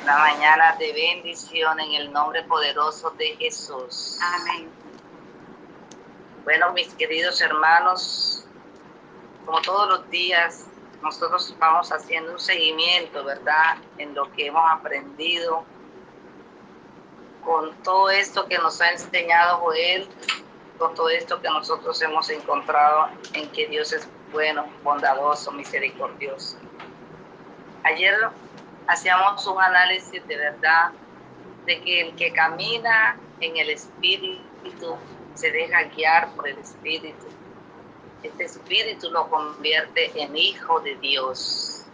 Una mañana de bendición en el nombre poderoso de Jesús. Amén. Bueno, mis queridos hermanos, como todos los días, nosotros vamos haciendo un seguimiento, ¿verdad? En lo que hemos aprendido con todo esto que nos ha enseñado Joel, con todo esto que nosotros hemos encontrado en que Dios es bueno, bondadoso, misericordioso. Ayer hacíamos un análisis de verdad de que el que camina en el Espíritu se deja guiar por el Espíritu. Este Espíritu lo convierte en hijo de Dios.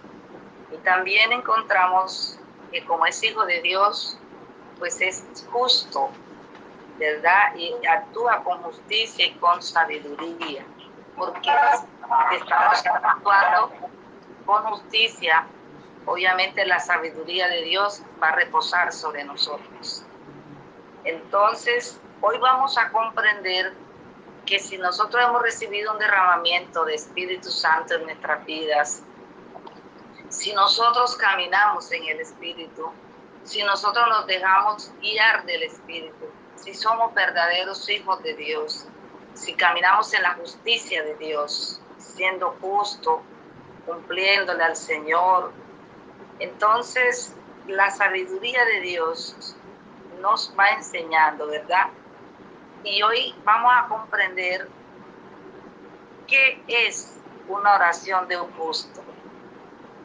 Y también encontramos que como es hijo de Dios, pues es justo, ¿verdad? Y actúa con justicia y con sabiduría, porque estamos actuando con justicia. Obviamente la sabiduría de Dios va a reposar sobre nosotros. Entonces, hoy vamos a comprender que si nosotros hemos recibido un derramamiento de Espíritu Santo en nuestras vidas, si nosotros caminamos en el Espíritu, si nosotros nos dejamos guiar del Espíritu, si somos verdaderos hijos de Dios, si caminamos en la justicia de Dios, siendo justo, cumpliéndole al Señor, entonces la sabiduría de Dios nos va enseñando, ¿verdad? Y hoy vamos a comprender qué es una oración de un justo.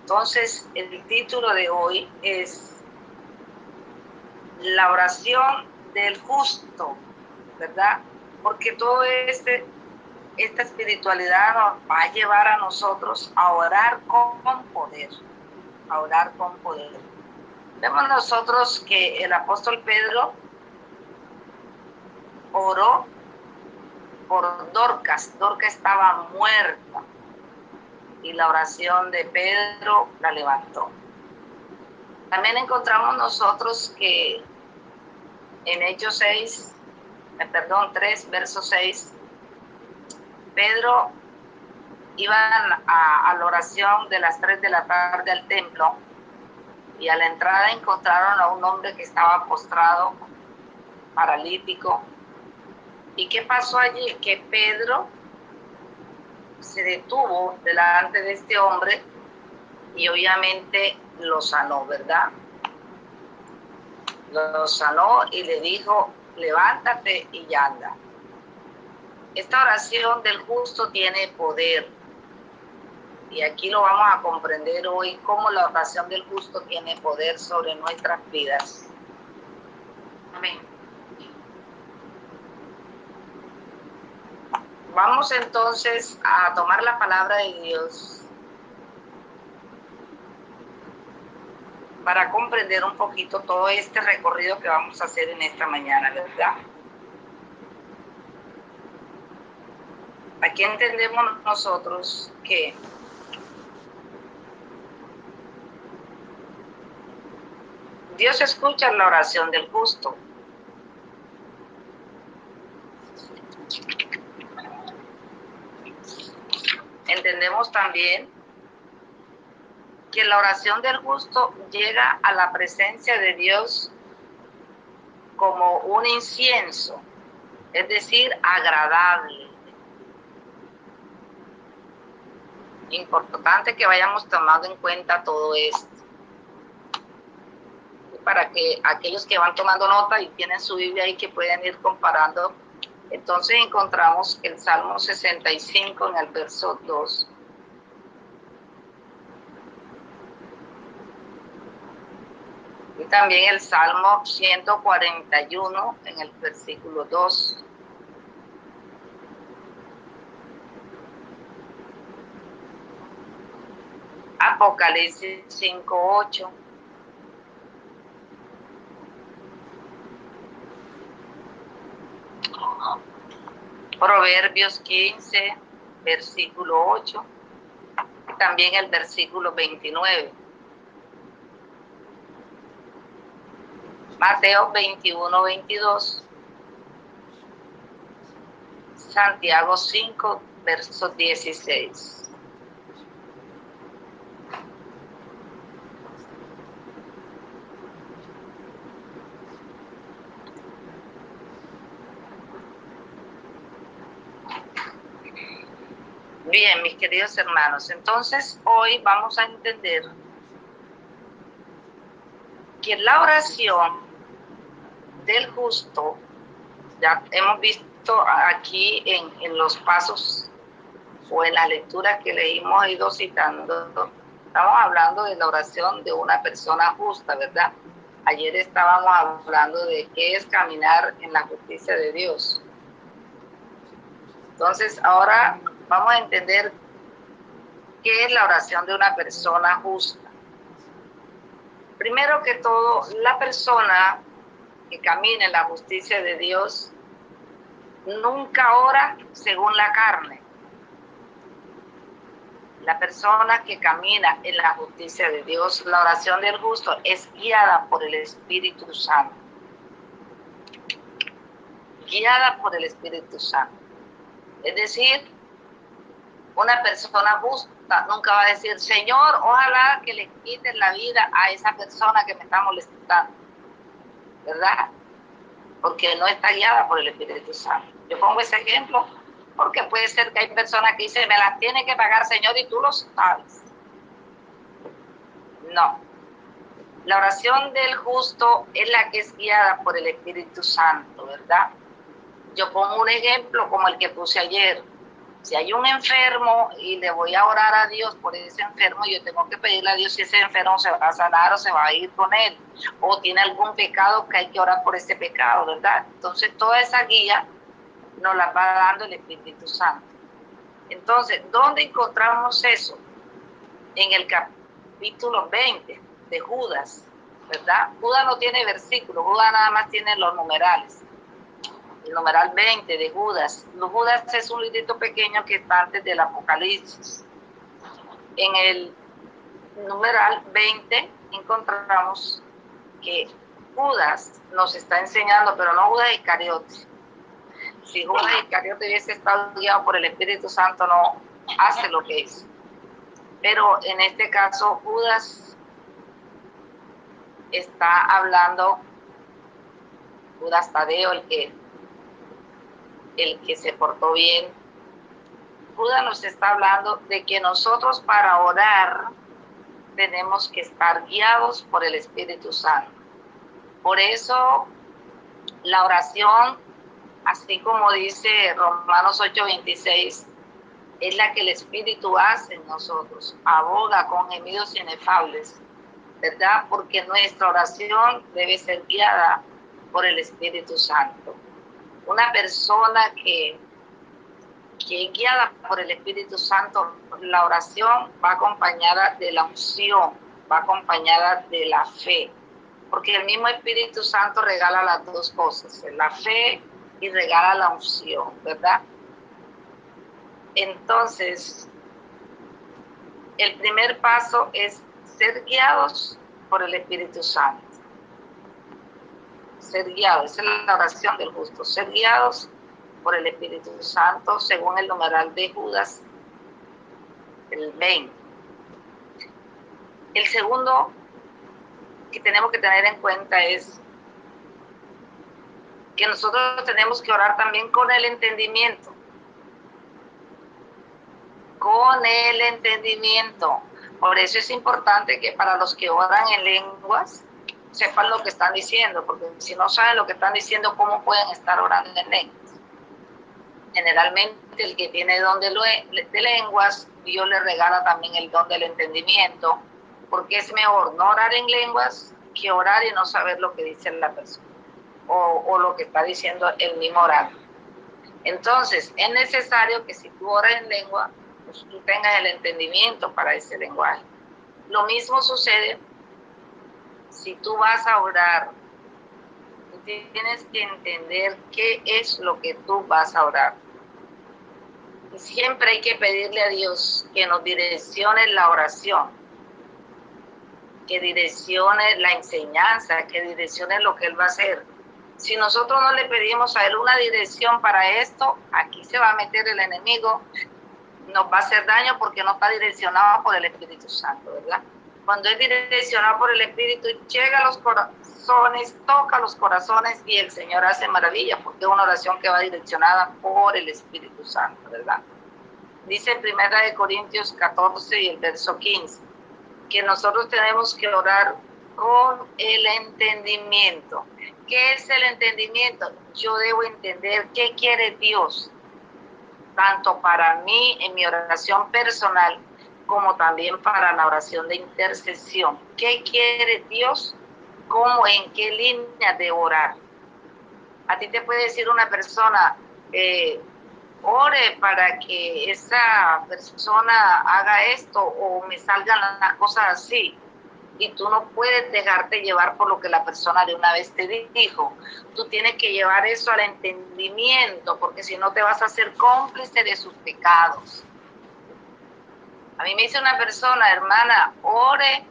Entonces, el título de hoy es la oración del justo, ¿verdad? Porque todo esta espiritualidad nos va a llevar a nosotros a orar con poder, a orar con poder. Vemos nosotros que el apóstol Pedro oró por Dorcas. Dorcas estaba muerta y la oración de Pedro la levantó. También encontramos nosotros que en Hechos 3, verso 6, Pedro iba a la oración de las 3 de la tarde al templo y a la entrada encontraron a un hombre que estaba postrado, paralítico. ¿Y qué pasó allí? Que Pedro se detuvo delante de este hombre y obviamente lo sanó, ¿verdad? Lo sanó y le dijo, levántate y anda. Esta oración del justo tiene poder. Y aquí lo vamos a comprender hoy, cómo la oración del justo tiene poder sobre nuestras vidas. Amén. Vamos entonces a tomar la palabra de Dios para comprender un poquito todo este recorrido que vamos a hacer en esta mañana, ¿verdad? Aquí entendemos nosotros que Dios escucha la oración del justo. Entendemos también que la oración del justo llega a la presencia de Dios como un incienso, es decir, agradable. Importante que vayamos tomando en cuenta todo esto. Para que aquellos que van tomando nota y tienen su Biblia ahí que pueden ir comparando, entonces encontramos el Salmo 65 en el verso 2. Y también el Salmo 141 en el versículo 2. Apocalipsis 5:8. Proverbios 15, versículo 8. Y también el versículo 29. Mateo 21:22. Santiago 5, verso 16. Bien, mis queridos hermanos, entonces hoy vamos a entender que la oración del justo, ya hemos visto aquí en los pasos o en las lecturas que le hemos ido citando, estamos hablando de la oración de una persona justa, ¿verdad? Ayer estábamos hablando de qué es caminar en la justicia de Dios. Entonces, ahora vamos a entender qué es la oración de una persona justa. Primero que todo, la persona que camina en la justicia de Dios nunca ora según la carne. La persona que camina en la justicia de Dios, la oración del justo, es guiada por el Espíritu Santo. Guiada por el Espíritu Santo. Es decir, una persona justa nunca va a decir, Señor, ojalá que le quiten la vida a esa persona que me está molestando, ¿verdad? Porque no está guiada por el Espíritu Santo. Yo pongo ese ejemplo porque puede ser que hay personas que dicen, me las tiene que pagar, Señor, y tú lo sabes. No. La oración del justo es la que es guiada por el Espíritu Santo, ¿verdad? Yo pongo un ejemplo como el que puse ayer. Si hay un enfermo y le voy a orar a Dios por ese enfermo, yo tengo que pedirle a Dios si ese enfermo se va a sanar o se va a ir con él, o tiene algún pecado que hay que orar por ese pecado, ¿verdad? Entonces toda esa guía nos la va dando el Espíritu Santo. Entonces, ¿dónde encontramos eso? En el capítulo 20 de Judas, ¿verdad? Judas no tiene versículos, Judas nada más tiene los numerales. El numeral 20 de Judas. Judas es un librito pequeño que está antes del Apocalipsis. En el numeral 20 encontramos que Judas nos está enseñando, pero no Judas Iscariote. Si Judas Iscariote hubiese estado guiado por el Espíritu Santo, no hace lo que hizo. Pero en este caso, Judas está hablando, Judas Tadeo, el que se portó bien. Judas nos está hablando de que nosotros para orar tenemos que estar guiados por el Espíritu Santo. Por eso la oración, así como dice Romanos 8:26, es la que el Espíritu hace en nosotros, aboga con gemidos inefables, ¿verdad? Porque nuestra oración debe ser guiada por el Espíritu Santo. Una persona que es guiada por el Espíritu Santo, la oración va acompañada de la unción, va acompañada de la fe, porque el mismo Espíritu Santo regala las dos cosas, la fe y regala la unción, ¿verdad? Entonces, el primer paso es ser guiados por el Espíritu Santo. Ser guiados, esa es la oración del justo, ser guiados por el Espíritu Santo, según el numeral de Judas, el 20. El segundo que tenemos que tener en cuenta es que nosotros tenemos que orar también con el entendimiento. Con el entendimiento. Por eso es importante que para los que oran en lenguas, sepan lo que están diciendo, porque si no saben lo que están diciendo, ¿cómo pueden estar orando en lenguas? Generalmente el que tiene don de lenguas, Dios le regala también el don del entendimiento, porque es mejor no orar en lenguas que orar y no saber lo que dice la persona o lo que está diciendo el mismo orante. Entonces, es necesario que si tú oras en lengua, pues tú tengas el entendimiento para ese lenguaje. Lo mismo sucede si tú vas a orar. Tú tienes que entender qué es lo que tú vas a orar. Y siempre hay que pedirle a Dios que nos direccione la oración, que direccione la enseñanza, que direccione lo que Él va a hacer. Si nosotros no le pedimos a Él una dirección para esto, aquí se va a meter el enemigo, nos va a hacer daño porque no está direccionado por el Espíritu Santo, ¿verdad? Cuando es direccionado por el Espíritu, llega a los corazones, toca los corazones y el Señor hace maravillas, porque es una oración que va direccionada por el Espíritu Santo, ¿verdad? Dice en 1 Corintios 14 y el verso 15, que nosotros tenemos que orar con el entendimiento. ¿Qué es el entendimiento? Yo debo entender qué quiere Dios, tanto para mí en mi oración personal, como también para la oración de intercesión. ¿Qué quiere Dios? ¿Cómo, en qué línea de orar? A ti te puede decir una persona, ore para que esa persona haga esto o me salgan las cosas así. Y tú no puedes dejarte llevar por lo que la persona de una vez te dijo. Tú tienes que llevar eso al entendimiento, porque si no te vas a hacer cómplice de sus pecados. A mí me dice una persona, hermana, ore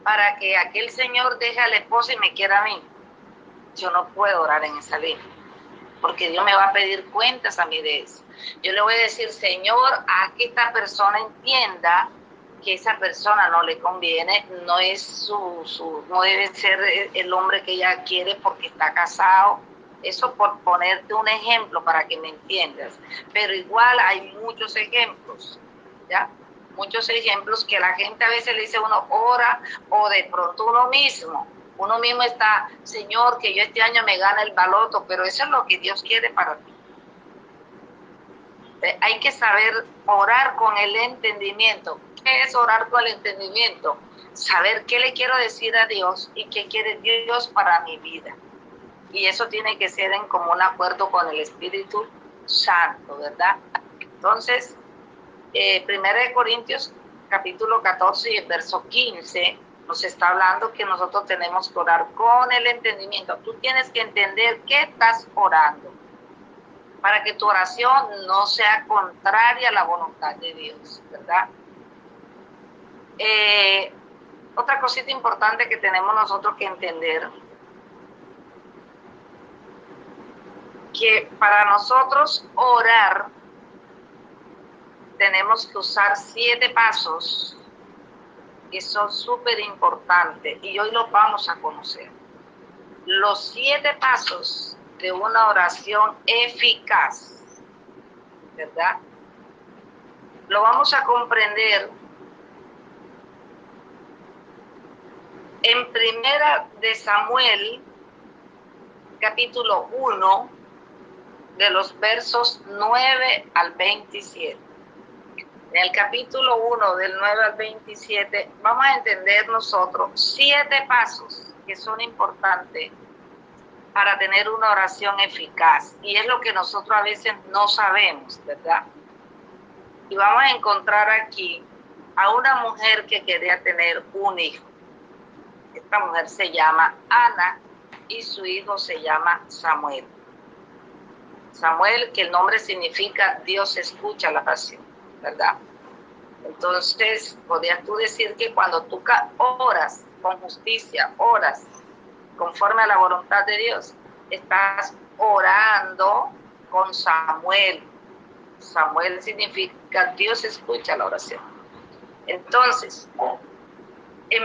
para que aquel señor deje a la esposa y me quiera a mí. Yo no puedo orar en esa línea, porque Dios me va a pedir cuentas a mí de eso. Yo le voy a decir, Señor, haz que esta persona entienda que esa persona no le conviene, no es no debe ser el hombre que ella quiere porque está casado. Eso por ponerte un ejemplo para que me entiendas. Pero igual hay muchos ejemplos, ¿ya? Muchos ejemplos que la gente a veces le dice a uno, ora, o de pronto uno mismo está, Señor, que yo este año me gane el baloto, pero eso es lo que Dios quiere para ti. Hay que saber orar con el entendimiento. ¿Qué es orar con el entendimiento? Saber qué le quiero decir a Dios y qué quiere Dios para mi vida. Y eso tiene que ser en común acuerdo con el Espíritu Santo, ¿verdad? Entonces, 1 Corintios capítulo 14 y el verso 15 nos está hablando que nosotros tenemos que orar con el entendimiento. Tú tienes que entender qué estás orando para que tu oración no sea contraria a la voluntad de Dios, ¿verdad? Otra cosita importante que tenemos nosotros que entender, que para nosotros orar tenemos que usar 7 pasos que son súper importantes y hoy los vamos a conocer. Los 7 pasos de una oración eficaz, ¿verdad? Lo vamos a comprender en 1 Samuel, capítulo 1, de los versos 9 al 27. En el capítulo 1, del 9 al 27, vamos a entender nosotros 7 pasos que son importantes para tener una oración eficaz. Y es lo que nosotros a veces no sabemos, ¿verdad? Y vamos a encontrar aquí a una mujer que quería tener un hijo. Esta mujer se llama Ana y su hijo se llama Samuel. Samuel, que el nombre significa Dios escucha la oración, ¿verdad? Entonces, podrías tú decir que cuando tú oras con justicia, oras conforme a la voluntad de Dios, estás orando con Samuel. Samuel significa Dios escucha la oración. Entonces, en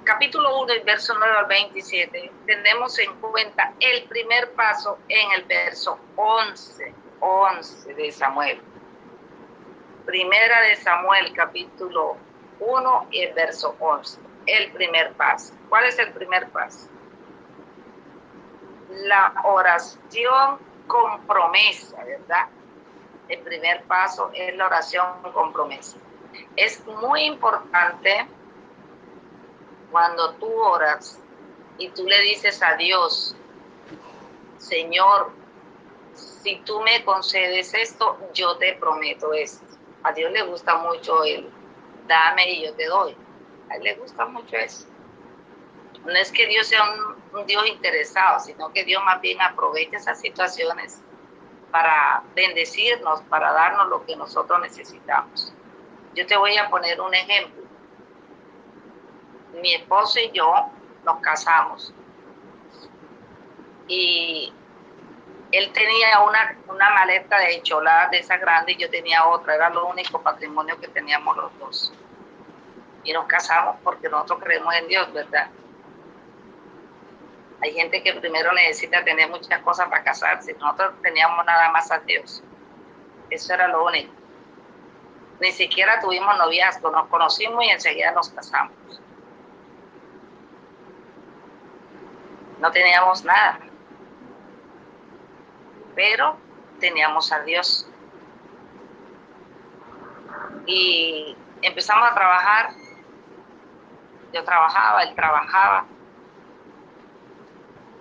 capítulo 1, verso 9 al 27, tenemos en cuenta el primer paso en el verso 11 de Samuel. Primera de Samuel, capítulo 1 y el verso 11. El primer paso. ¿Cuál es el primer paso? La oración con promesa, ¿verdad? El primer paso es la oración con promesa. Es muy importante cuando tú oras y tú le dices a Dios, Señor, si tú me concedes esto, yo te prometo esto. A Dios le gusta mucho el dame y yo te doy. A él le gusta mucho eso. No es que Dios sea un Dios interesado, sino que Dios más bien aprovecha esas situaciones para bendecirnos, para darnos lo que nosotros necesitamos. Yo te voy a poner un ejemplo. Mi esposo y yo nos casamos y él tenía una maleta de cholada de esa grande y yo tenía otra, era lo único patrimonio que teníamos los dos. Y nos casamos porque nosotros creemos en Dios, ¿verdad? Hay gente que primero necesita tener muchas cosas para casarse. Nosotros teníamos nada más a Dios. Eso era lo único. Ni siquiera tuvimos noviazgo, nos conocimos y enseguida nos casamos. No teníamos nada, pero teníamos a Dios. Y empezamos a trabajar. Yo trabajaba, él trabajaba.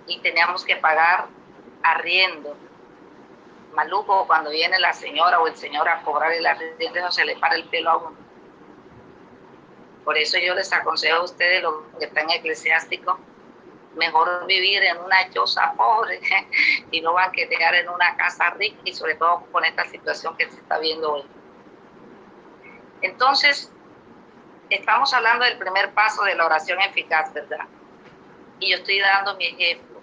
Y teníamos que pagar arriendo. Maluco, cuando viene la señora o el señor a cobrar el arriendo, no se le para el pelo a uno. Por eso yo les aconsejo a ustedes, los que están eclesiásticos, mejor vivir en una choza pobre y no banquetear en una casa rica, y sobre todo con esta situación que se está viendo hoy. Entonces, estamos hablando del primer paso de la oración eficaz, ¿verdad? Y yo estoy dando mi ejemplo.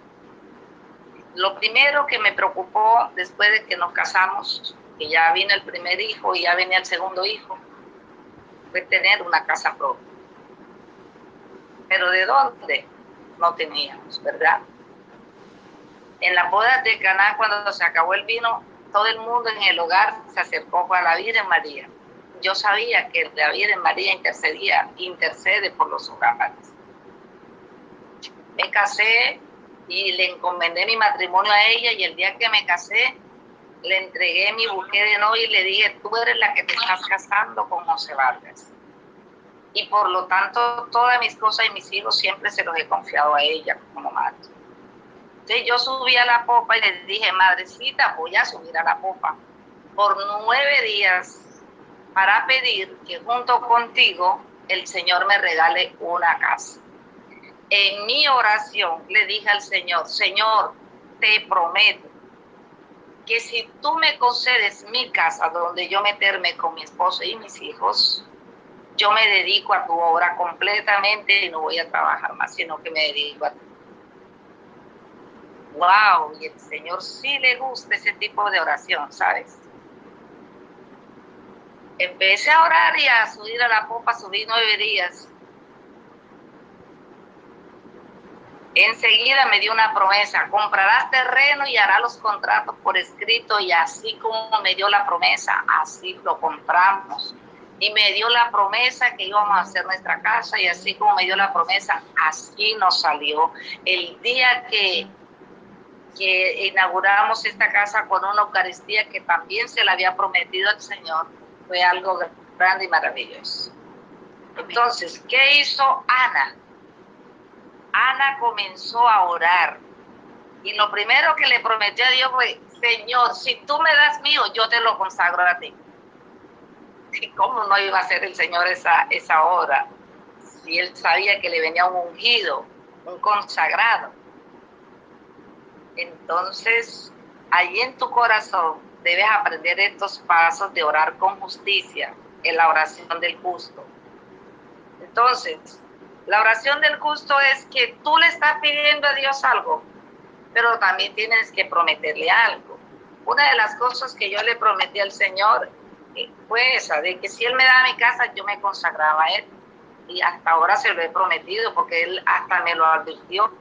Lo primero que me preocupó después de que nos casamos, que ya vino el primer hijo y ya venía el segundo hijo, fue tener una casa propia. ¿Pero de dónde? No teníamos, ¿verdad? En las bodas de Caná, cuando se acabó el vino, todo el mundo en el hogar se acercó a la Virgen María. Yo sabía que la Virgen María intercede por los hogares. Me casé y le encomendé mi matrimonio a ella, y el día que me casé, le entregué mi buque de novia y le dije: tú eres la que te estás casando con José Vargas. Y por lo tanto, todas mis cosas y mis hijos siempre se los he confiado a ella como madre. Entonces yo subí a la popa y le dije: madrecita, voy a subir a la popa por 9 días para pedir que junto contigo el Señor me regale una casa. En mi oración le dije al Señor: Señor, te prometo que si tú me concedes mi casa donde yo meterme con mi esposo y mis hijos, yo me dedico a tu obra completamente y no voy a trabajar más, sino que me dedico a ti. Wow, y el Señor sí le gusta ese tipo de oración, ¿sabes? Empecé a orar y a subir a la popa, subí 9 días. Enseguida me dio una promesa: comprarás terreno y harás los contratos por escrito. Y así como me dio la promesa, así lo compramos. Y me dio la promesa que íbamos a hacer nuestra casa, y así como me dio la promesa, así nos salió. El día que inauguramos esta casa con una Eucaristía que también se le había prometido al Señor, fue algo grande y maravilloso. Entonces, ¿qué hizo Ana? Ana comenzó a orar, y lo primero que le prometió a Dios fue: Señor, si tú me das mío, yo te lo consagro a ti. ¿Y cómo no iba a hacer el Señor esa obra si él sabía que le venía un ungido, un consagrado? Entonces, allí en tu corazón debes aprender estos pasos de orar con justicia, en la oración del justo. Entonces, la oración del justo es que tú le estás pidiendo a Dios algo, pero también tienes que prometerle algo. Una de las cosas que yo le prometí al Señor fue esa, de que si Él me daba mi casa, yo me consagraba a Él. Y hasta ahora se lo he prometido, porque Él hasta me lo advirtió: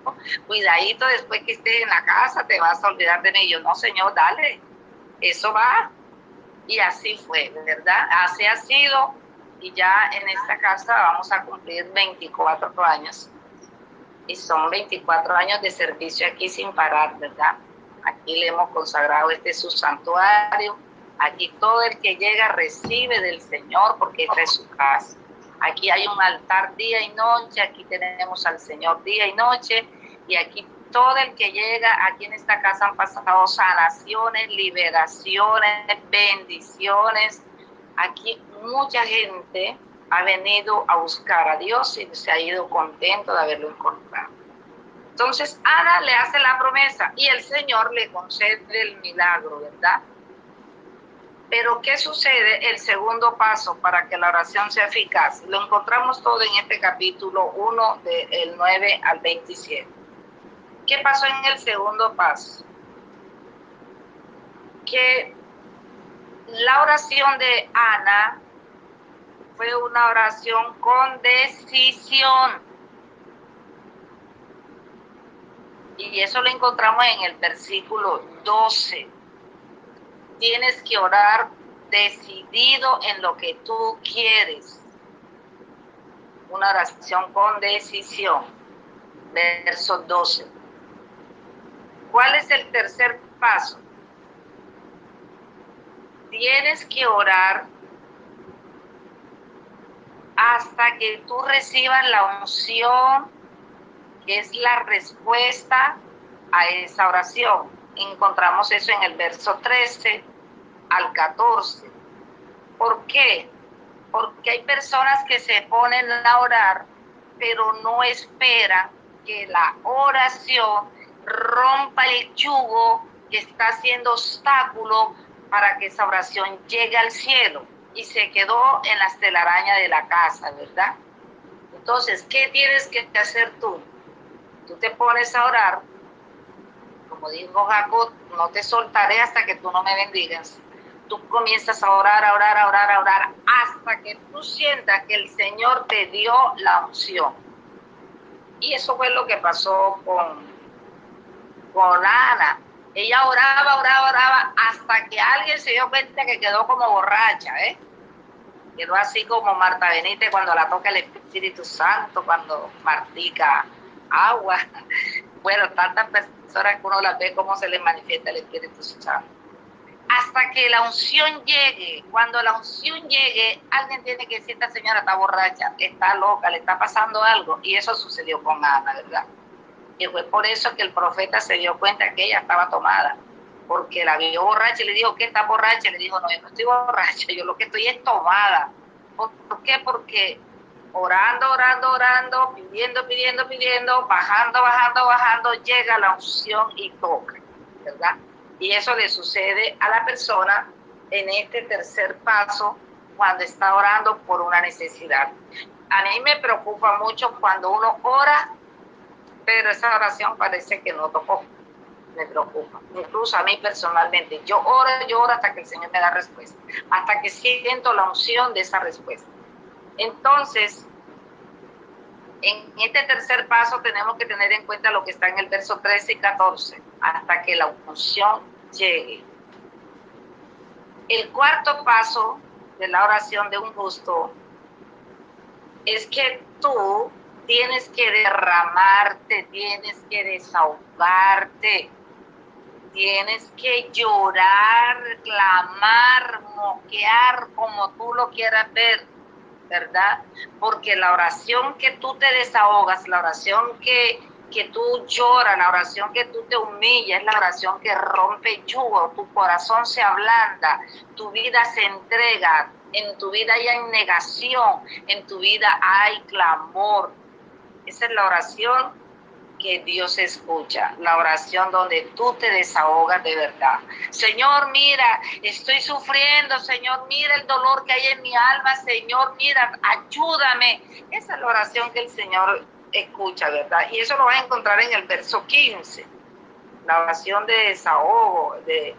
cuidadito, después que estés en la casa te vas a olvidar de mí. Y yo: no, Señor, dale, eso va. Y así fue, ¿verdad? Así ha sido, y ya en esta casa vamos a cumplir 24 años. Y son 24 años de servicio aquí sin parar, ¿verdad? Aquí le hemos consagrado, este es su santuario. Aquí todo el que llega recibe del Señor, porque esta es su casa. Aquí hay un altar día y noche, aquí tenemos al Señor día y noche, y aquí todo el que llega, aquí en esta casa han pasado sanaciones, liberaciones, bendiciones. Aquí mucha gente ha venido a buscar a Dios y se ha ido contento de haberlo encontrado. Entonces Ana le hace la promesa y el Señor le concede el milagro, ¿verdad? Pero ¿qué sucede? El segundo paso para que la oración sea eficaz. Lo encontramos todo en este capítulo 1, del 9 al 27. ¿Qué pasó en el segundo paso? Que la oración de Ana fue una oración con decisión. Y eso lo encontramos en el versículo 12. Tienes que orar decidido en lo que tú quieres. Una oración con decisión. Verso 12. ¿Cuál es el tercer paso? Tienes que orar hasta que tú recibas la unción, que es la respuesta a esa oración. Encontramos eso en el verso 13 al 14. ¿Por qué? Porque hay personas que se ponen a orar, pero no esperan que la oración rompa el yugo que está haciendo obstáculo para que esa oración llegue al cielo, y se quedó en las telarañas de la casa, ¿verdad? Entonces, ¿qué tienes que hacer tú? Tú te pones a orar, como dijo Jacob, no te soltaré hasta que tú no me bendigas. Tú comienzas a orar, a orar, a orar, a orar, hasta que tú sientas que el Señor te dio la unción. Y eso fue lo que pasó con Ana. Ella oraba, oraba, oraba, hasta que alguien se dio cuenta que quedó como borracha, ¿eh? Quedó así como Marta Benítez cuando la toca el Espíritu Santo, cuando martica agua. Bueno, tantas personas que uno las ve cómo se les manifiesta el Espíritu Santo. Hasta que la unción llegue. Cuando la unción llegue, alguien tiene que decir: esta señora está borracha, está loca, le está pasando algo. Y eso sucedió con Ana, ¿verdad? Y fue por eso que el profeta se dio cuenta que ella estaba tomada, porque la vio borracha y le dijo: ¿qué está borracha? Y le dijo: no, yo no estoy borracha, yo lo que estoy es tomada. ¿Por qué? Porque orando, orando, orando, pidiendo, pidiendo, pidiendo, bajando, bajando, bajando, llega la unción y toca, ¿verdad? Y eso le sucede a la persona en este tercer paso cuando está orando por una necesidad. A mí me preocupa mucho cuando uno ora, pero esa oración parece que no tocó. Me preocupa. Incluso a mí personalmente, yo oro hasta que el Señor me da respuesta, hasta que siento la unción de esa respuesta. Entonces, en este tercer paso tenemos que tener en cuenta lo que está en el verso 13 y 14, hasta que la unción llegue. El cuarto paso de la oración de un justo es que tú tienes que derramarte, tienes que desahogarte, tienes que llorar, clamar, moquear, como tú lo quieras ver, ¿verdad? Porque la oración que tú te desahogas, la oración que tú lloras, la oración que tú te humillas, es la oración que rompe yugo, tu corazón se ablanda, tu vida se entrega, en tu vida hay negación, en tu vida hay clamor. Esa es la oración que Dios escucha, la oración donde tú te desahogas de verdad. Señor, mira, estoy sufriendo, Señor, mira el dolor que hay en mi alma, Señor, mira, ayúdame. Esa es la oración que el Señor escucha, ¿verdad? Y eso lo vas a encontrar en el verso 15, la oración de desahogo, de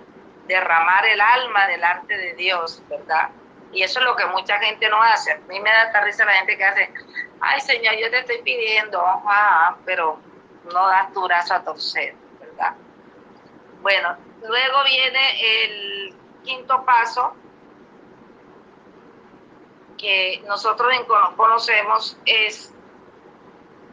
derramar el alma delante de Dios, ¿verdad? Y eso es lo que mucha gente no hace. A mí me da tanta risa la gente que hace: ay, Señor, yo te estoy pidiendo, pero no das tu brazo a torcer, ¿verdad? Bueno, luego viene el quinto paso que nosotros conocemos, es: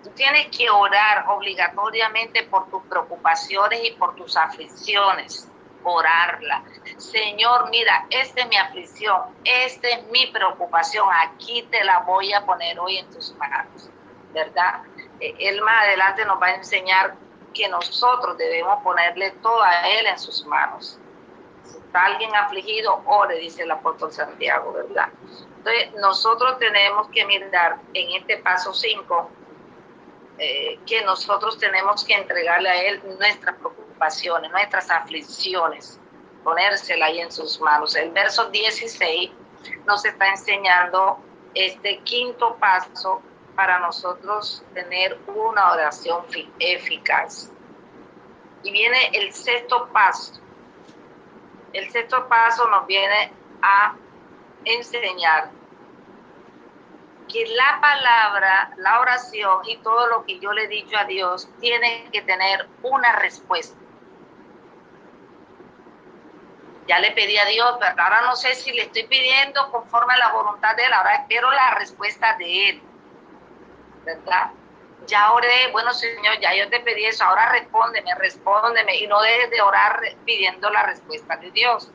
tú tienes que orar obligatoriamente por tus preocupaciones y por tus aflicciones. Orarla. Señor, mira, esta es mi aflicción, esta es mi preocupación, aquí te la voy a poner hoy en tus manos, ¿verdad? Él más adelante nos va a enseñar que nosotros debemos ponerle todo a Él en sus manos. Si está alguien afligido, ore, dice el apóstol Santiago, ¿verdad? Entonces, nosotros tenemos que mirar en este paso 5, que nosotros tenemos que entregarle a Él nuestras preocupaciones, nuestras aflicciones, ponérsela ahí en sus manos. El verso 16 nos está enseñando este quinto paso para nosotros tener una oración eficaz. Y viene el sexto paso. El sexto paso nos viene a enseñar que la palabra, la oración y todo lo que yo le he dicho a Dios tiene que tener una respuesta. Ya le pedí a Dios, pero ahora no sé si le estoy pidiendo conforme a la voluntad de Él, ahora espero la respuesta de Él, ¿verdad? Ya oré, bueno Señor, ya yo te pedí eso, ahora respóndeme, y no dejes de orar pidiendo la respuesta de Dios.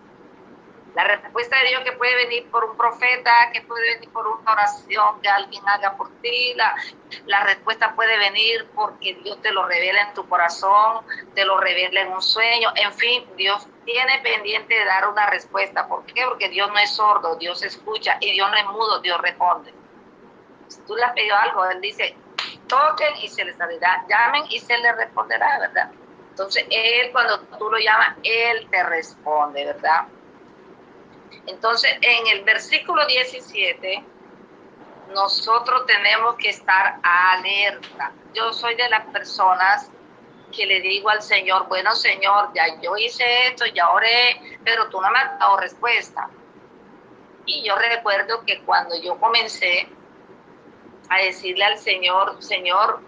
La respuesta de Dios que puede venir por un profeta, que puede venir por una oración que alguien haga por ti, la respuesta puede venir porque Dios te lo revela en tu corazón, te lo revela en un sueño, en fin, Dios tiene pendiente de dar una respuesta. ¿Por qué? Porque Dios no es sordo, Dios escucha, y Dios no es mudo, Dios responde. Si tú le has pedido algo, Él dice, toquen y se les abrirá, llamen y se les responderá, ¿verdad? Entonces, Él, cuando tú lo llamas, Él te responde, ¿verdad? Entonces, en el versículo 17, nosotros tenemos que estar alerta. Yo soy de las personas que le digo al Señor, bueno Señor, ya yo hice esto, ya oré, pero tú no me has dado respuesta. Y yo recuerdo que cuando yo comencé a decirle al Señor, Señor,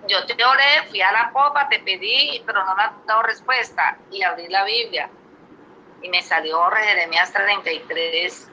yo te oré, fui a la popa, te pedí, pero no me has dado respuesta. Y abrí la Biblia y me salió Jeremías 33,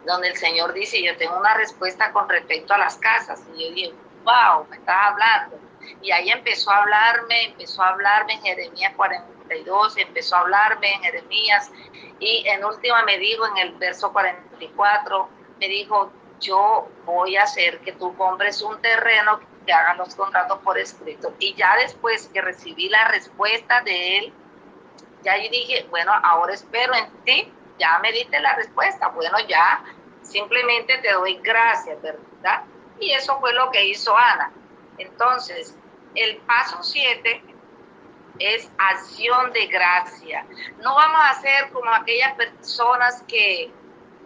donde el Señor dice, yo tengo una respuesta con respecto a las casas. Y yo dije, wow, me estás hablando. Y ahí empezó a hablarme en Jeremías 42, empezó a hablarme en Jeremías, y en última me dijo en el verso 44, me dijo, yo voy a hacer que tú compres un terreno, que hagan los contratos por escrito. Y ya después que recibí la respuesta de él, ya yo dije, bueno, ahora espero en ti, ya me diste la respuesta, bueno, ya simplemente te doy gracias, ¿verdad? Y eso fue lo que hizo Ana. Entonces, el paso 7 es acción de gracia. No vamos a ser como aquellas personas que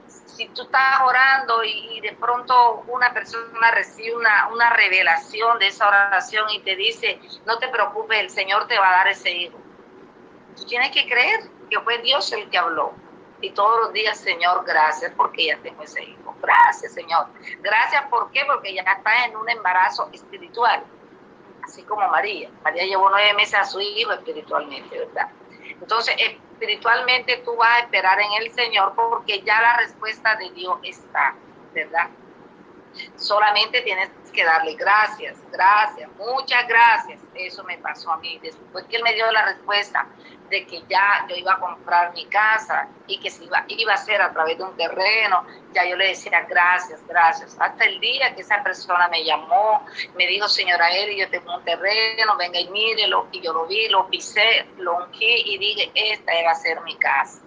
si tú estás orando y de pronto una persona recibe una revelación de esa oración y te dice, no te preocupes, el Señor te va a dar ese hijo. Tú tienes que creer que fue Dios el que habló. Y todos los días, Señor, gracias porque ya tengo ese hijo. Gracias, Señor. Gracias, ¿por qué? Porque ya está en un embarazo espiritual. Así como María. María llevó 9 meses a su hijo espiritualmente, ¿verdad? Entonces, espiritualmente tú vas a esperar en el Señor porque ya la respuesta de Dios está, ¿verdad? Solamente tienes que darle gracias, muchas gracias. Eso me pasó a mí. Después que él me dio la respuesta de que ya yo iba a comprar mi casa y que se iba a ser a través de un terreno, ya yo le decía gracias. Hasta el día que esa persona me llamó, me dijo, señora Eli, yo tengo un terreno, venga y mírelo. Y yo lo vi, lo pisé, lo ungí y dije, esta va a ser mi casa,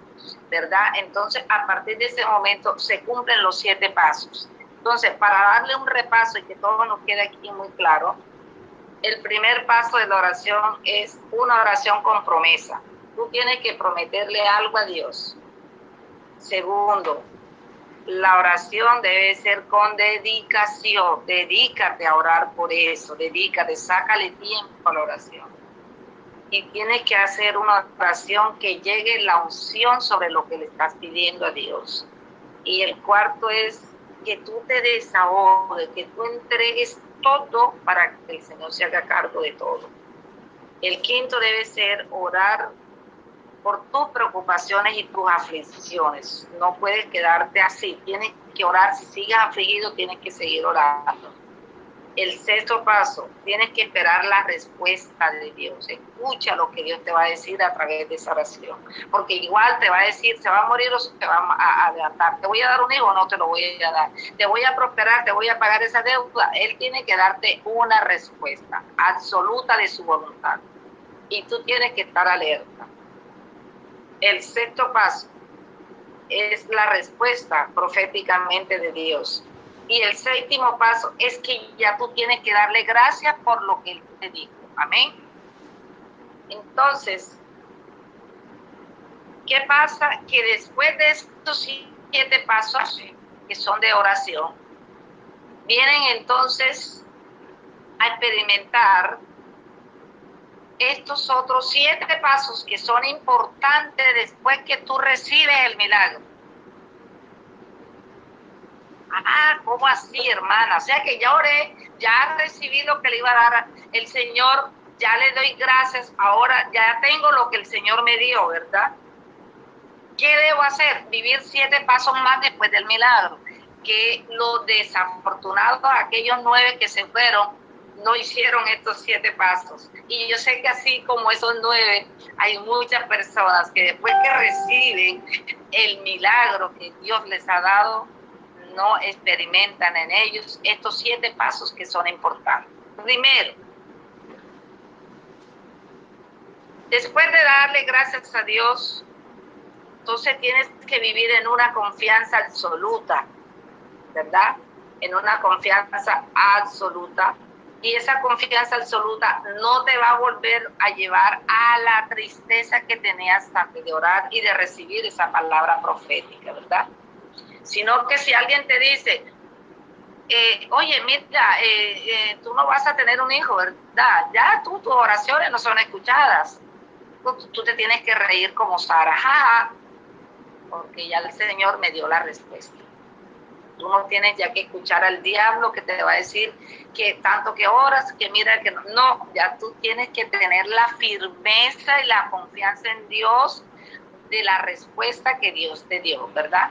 ¿verdad? Entonces, a partir de ese momento se cumplen los 7 pasos. Entonces, para darle un repaso y que todo nos quede aquí muy claro, el primer paso de la oración es una oración con promesa. Tú tienes que prometerle algo a Dios. Segundo, la oración debe ser con dedicación. Dedícate a orar por eso. Dedícate, sácale tiempo a la oración. Y tienes que hacer una oración que llegue la unción sobre lo que le estás pidiendo a Dios. Y el cuarto es que tú te desahogues, que tú entregues todo para que el Señor se haga cargo de todo. El quinto debe ser orar por tus preocupaciones y tus aflicciones. No puedes quedarte así, tienes que orar. Si sigues afligido, tienes que seguir orando. El sexto paso, tienes que esperar la respuesta de Dios. Escucha lo que Dios te va a decir a través de esa oración. Porque igual te va a decir, se va a morir o se va a adelantar. ¿Te voy a dar un hijo o no te lo voy a dar? ¿Te voy a prosperar? ¿Te voy a pagar esa deuda? Él tiene que darte una respuesta absoluta de su voluntad. Y tú tienes que estar alerta. El sexto paso es la respuesta proféticamente de Dios. Y el séptimo paso es que ya tú tienes que darle gracias por lo que Él te dijo. Amén. Entonces, ¿qué pasa? Que después de estos 7 pasos que son de oración, vienen entonces a experimentar estos otros 7 pasos que son importantes después que tú recibes el milagro. ¿Cómo así, hermana? O sea que ya oré, ya recibí lo que le iba a dar el Señor. ya le doy gracias, ahora ya tengo lo que el Señor me dio, ¿verdad? ¿Qué debo hacer? Vivir 7 pasos más después del milagro. Que los desafortunados, aquellos 9 que se fueron, no hicieron estos 7 pasos. Y yo sé que así como esos 9, hay muchas personas que después que reciben el milagro que Dios les ha dado, no experimentan en ellos estos 7 pasos que son importantes. Primero, después de darle gracias a Dios, entonces tienes que vivir en una confianza absoluta, ¿verdad? En una confianza absoluta. Y esa confianza absoluta no te va a volver a llevar a la tristeza que tenías antes de orar y de recibir esa palabra profética, ¿verdad? Sino que si alguien te dice, oye, mira, tú no vas a tener un hijo, ¿verdad? Ya tus oraciones no son escuchadas. Tú te tienes que reír como Sara, jaja, porque ya el Señor me dio la respuesta. Tú no tienes ya que escuchar al diablo que te va a decir que tanto que oras, que mira que no. No, ya tú tienes que tener la firmeza y la confianza en Dios de la respuesta que Dios te dio, ¿verdad?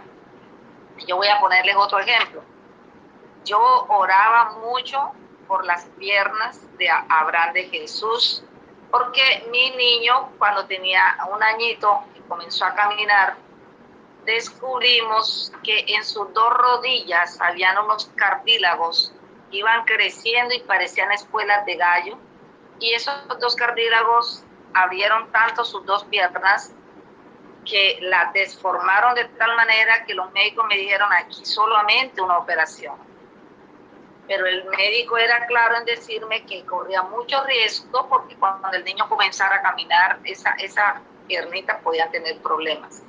Yo voy a ponerles otro ejemplo. Yo oraba mucho por las piernas de Abraham de Jesús, porque mi niño, cuando tenía 1 añito, comenzó a caminar, descubrimos que en sus 2 rodillas habían unos cartílagos, iban creciendo y parecían espuelas de gallo, y esos 2 cartílagos abrieron tanto sus 2 piernas que las desformaron de tal manera que los médicos me dijeron aquí solamente una operación. Pero el médico era claro en decirme que corría mucho riesgo porque cuando el niño comenzara a caminar, esa piernita podía tener problemas.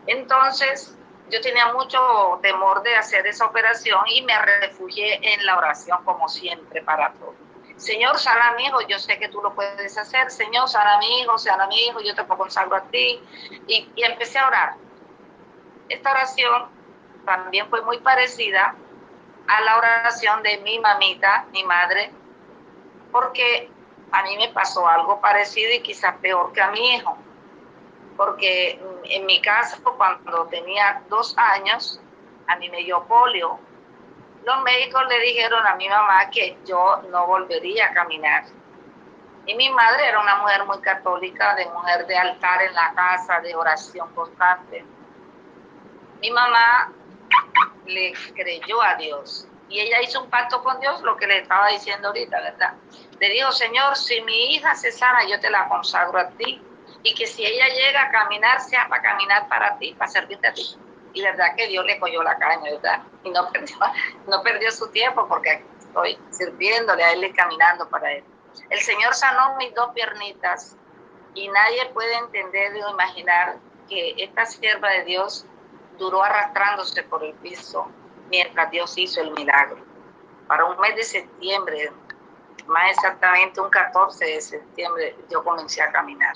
Entonces, yo tenía mucho temor de hacer esa operación y me refugié en la oración como siempre para todo. Señor, sana a mi hijo, yo sé que tú lo puedes hacer. Señor, sana a mi hijo, yo te consagro a ti. Y empecé a orar. Esta oración también fue muy parecida a la oración de mi mamita, mi madre, porque a mí me pasó algo parecido y quizás peor que a mi hijo. Porque en mi caso, cuando tenía 2 años, a mí me dio polio. Los médicos le dijeron a mi mamá que yo no volvería a caminar. Y mi madre era una mujer muy católica, de mujer de altar en la casa, de oración constante. Mi mamá le creyó a Dios y ella hizo un pacto con Dios, lo que le estaba diciendo ahorita, ¿verdad? Le dijo, Señor, si mi hija se sana, yo te la consagro a ti, y que si ella llega a caminar, sea para caminar para ti, para servirte a ti. Y verdad que Dios le cogió la caña, ¿verdad? Y no perdió su tiempo, porque estoy sirviéndole a él y caminando para él. El Señor sanó mis 2 piernitas y nadie puede entender o imaginar que esta sierva de Dios duró arrastrándose por el piso mientras Dios hizo el milagro. Para un mes de septiembre, más exactamente un 14 de septiembre, yo comencé a caminar.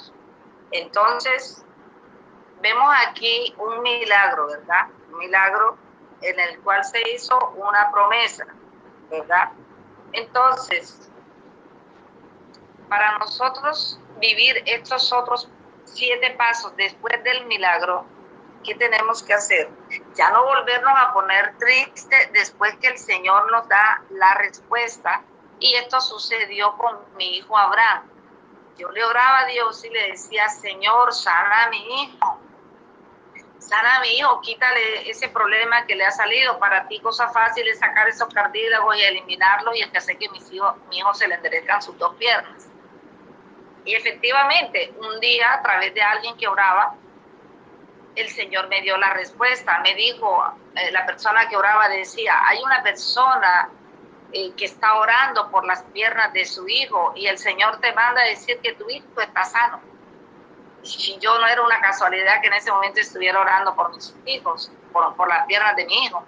Entonces, vemos aquí un milagro, ¿verdad? Un milagro en el cual se hizo una promesa, ¿verdad? Entonces, para nosotros vivir estos otros 7 pasos después del milagro, ¿qué tenemos que hacer? Ya no volvernos a poner tristes después que el Señor nos da la respuesta. Y esto sucedió con mi hijo Abraham. Yo le oraba a Dios y le decía, Señor, sana a mi hijo. Sana a mi hijo, quítale ese problema que le ha salido. Para ti, cosa fácil es sacar esos cartílagos y eliminarlos y el que hace que mi hijo se le enderezcan sus 2 piernas. Y efectivamente, un día, a través de alguien que oraba, el Señor me dio la respuesta. Me dijo, la persona que oraba decía, hay una persona que está orando por las piernas de su hijo y el Señor te manda a decir que tu hijo está sano. Y yo no era una casualidad que en ese momento estuviera orando por mis hijos, por las piernas de mi hijo.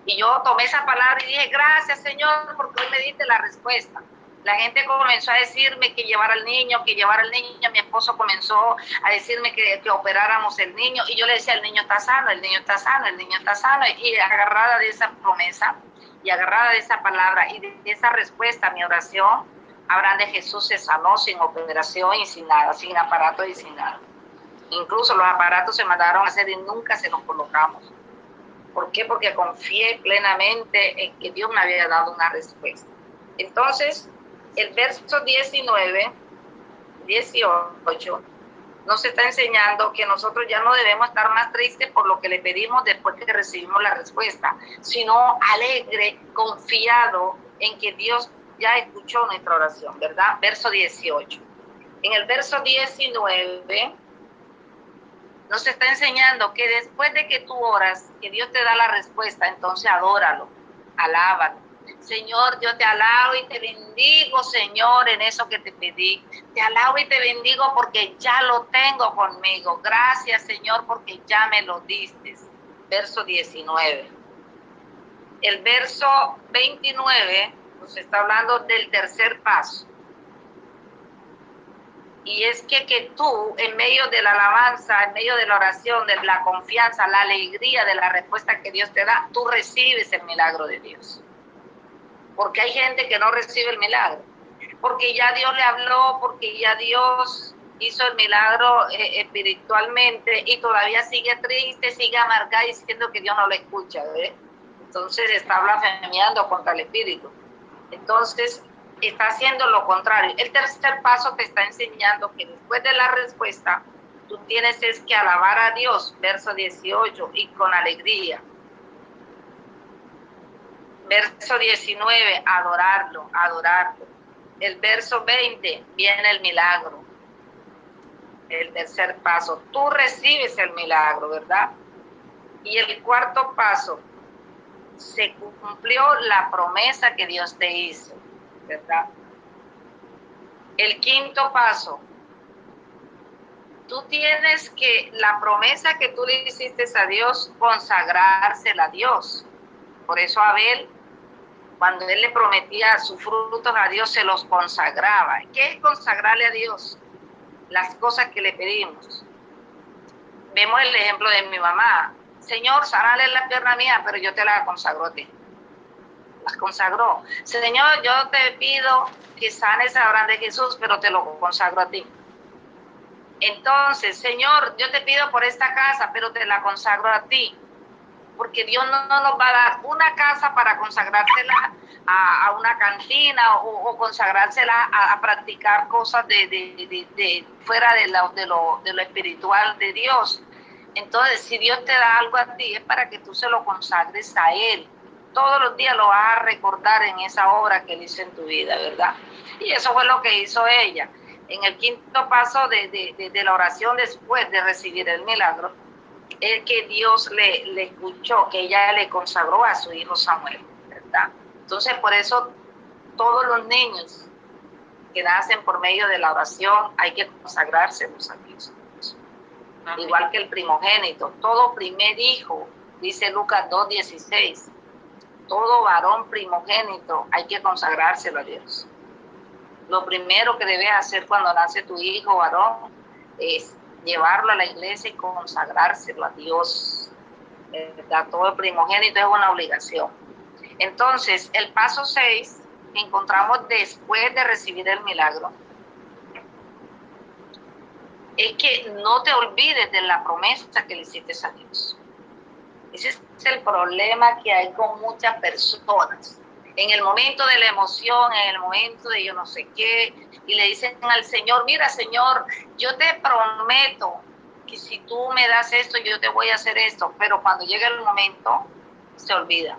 Y yo tomé esa palabra y dije, gracias Señor, porque hoy me diste la respuesta. La gente comenzó a decirme que llevara al niño, mi esposo comenzó a decirme que operáramos el niño, y yo le decía, el niño está sano, el niño está sano, el niño está sano, y agarrada de esa promesa, y agarrada de esa palabra, y de esa respuesta a mi oración, Abraham de Jesús se sanó sin operación y sin nada, sin aparato y sin nada. Incluso los aparatos se mandaron a hacer y nunca se los colocamos. ¿Por qué? Porque confié plenamente en que Dios me había dado una respuesta. Entonces, el verso 19, 18, nos está enseñando que nosotros ya no debemos estar más tristes por lo que le pedimos después que recibimos la respuesta, sino alegre, confiado en que Dios ya escuchó nuestra oración, ¿verdad? Verso 18. En el verso 19 nos está enseñando que después de que tú oras, que Dios te da la respuesta, entonces adóralo, alábalo. Señor, yo te alabo y te bendigo, Señor, en eso que te pedí. Te alabo y te bendigo porque ya lo tengo conmigo. Gracias, Señor, porque ya me lo diste. Verso 19. El verso 29 nos está hablando del tercer paso. Y es que tú, en medio de la alabanza, en medio de la oración, de la confianza, la alegría de la respuesta que Dios te da, tú recibes el milagro de Dios. Porque hay gente que no recibe el milagro. Porque ya Dios le habló, porque ya Dios hizo el milagro espiritualmente y todavía sigue triste, sigue amargada diciendo que Dios no lo escucha, ¿ves? Entonces está blasfemiando contra el Espíritu. Entonces está haciendo lo contrario. El tercer paso te está enseñando que después de la respuesta, tú tienes es que alabar a Dios, verso 18, y con alegría. Verso 19, adorarlo. El verso 20, viene el milagro. El tercer paso, tú recibes el milagro, ¿verdad? Y el cuarto paso, se cumplió la promesa que Dios te hizo, ¿verdad? El quinto paso, tú tienes que, la promesa que tú le hiciste a Dios, consagrársela a Dios. Por eso Abel, cuando él le prometía sus frutos a Dios, se los consagraba. ¿Qué es consagrarle a Dios? Las cosas que le pedimos. Vemos el ejemplo de mi mamá. Señor, sanale la pierna mía, pero yo te la consagro a ti. Las consagró. Señor, yo te pido que sanes a Abraham de Jesús, pero te lo consagro a ti. Entonces, Señor, yo te pido por esta casa, pero te la consagro a ti. Porque Dios no nos va a dar una casa para consagrársela a una cantina o consagrársela a practicar cosas de fuera de lo espiritual de Dios. Entonces, si Dios te da algo a ti, es para que tú se lo consagres a Él. Todos los días lo vas a recordar en esa obra que Él hizo en tu vida, ¿verdad? Y eso fue lo que hizo ella. En el quinto paso de la oración después de recibir el milagro, es que Dios le escuchó, que ella le consagró a su hijo Samuel, ¿verdad? Entonces, por eso todos los niños que nacen por medio de la oración hay que consagrárselos a Dios. Amén. Igual que el primogénito, todo primer hijo, dice Lucas 2:16, todo varón primogénito hay que consagrárselo a Dios. Lo primero que debes hacer cuando nace tu hijo varón es llevarlo a la iglesia y consagrárselo a Dios. Todo el primogénito es una obligación. Entonces, el paso 6 que encontramos después de recibir el milagro es que no te olvides de la promesa que le hiciste a Dios. Ese es el problema que hay con muchas personas. En el momento de la emoción, en el momento de yo no sé qué, y le dicen al Señor, mira Señor, yo te prometo que si tú me das esto, yo te voy a hacer esto, pero cuando llega el momento, se olvidan.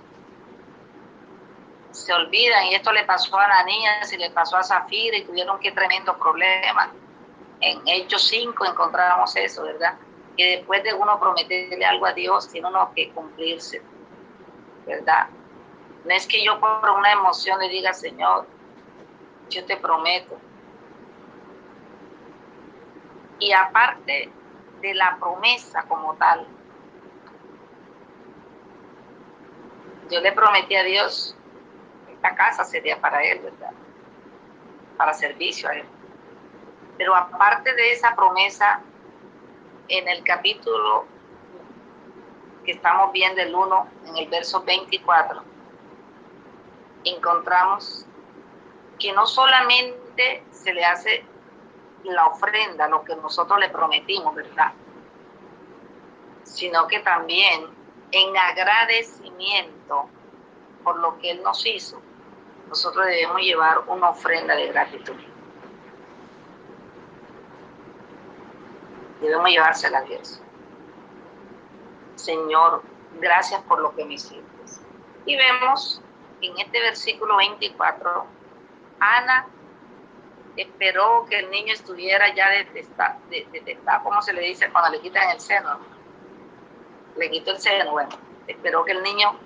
Se olvidan, y esto le pasó a Ananías y le pasó a Zafira, y tuvieron que tremendo problema. En Hechos 5 encontramos eso, ¿verdad? Que después de uno prometerle algo a Dios, tiene uno que cumplirse, ¿verdad? No es que yo por una emoción le diga, Señor, yo te prometo. Y aparte de la promesa como tal, yo le prometí a Dios, esta casa sería para Él, ¿verdad? Para servicio a Él. Pero aparte de esa promesa, en el capítulo que estamos viendo, el 1, en el verso 24, encontramos que no solamente se le hace la ofrenda, lo que nosotros le prometimos, ¿verdad? Sino que también en agradecimiento por lo que Él nos hizo, nosotros debemos llevar una ofrenda de gratitud. Debemos llevársela a Dios. Señor, gracias por lo que me hiciste. Y vemos en este versículo 24, Ana esperó que el niño estuviera ya detestado, ¿cómo se le dice cuando le quitan el seno? Le quitó el seno, bueno, esperó que el niño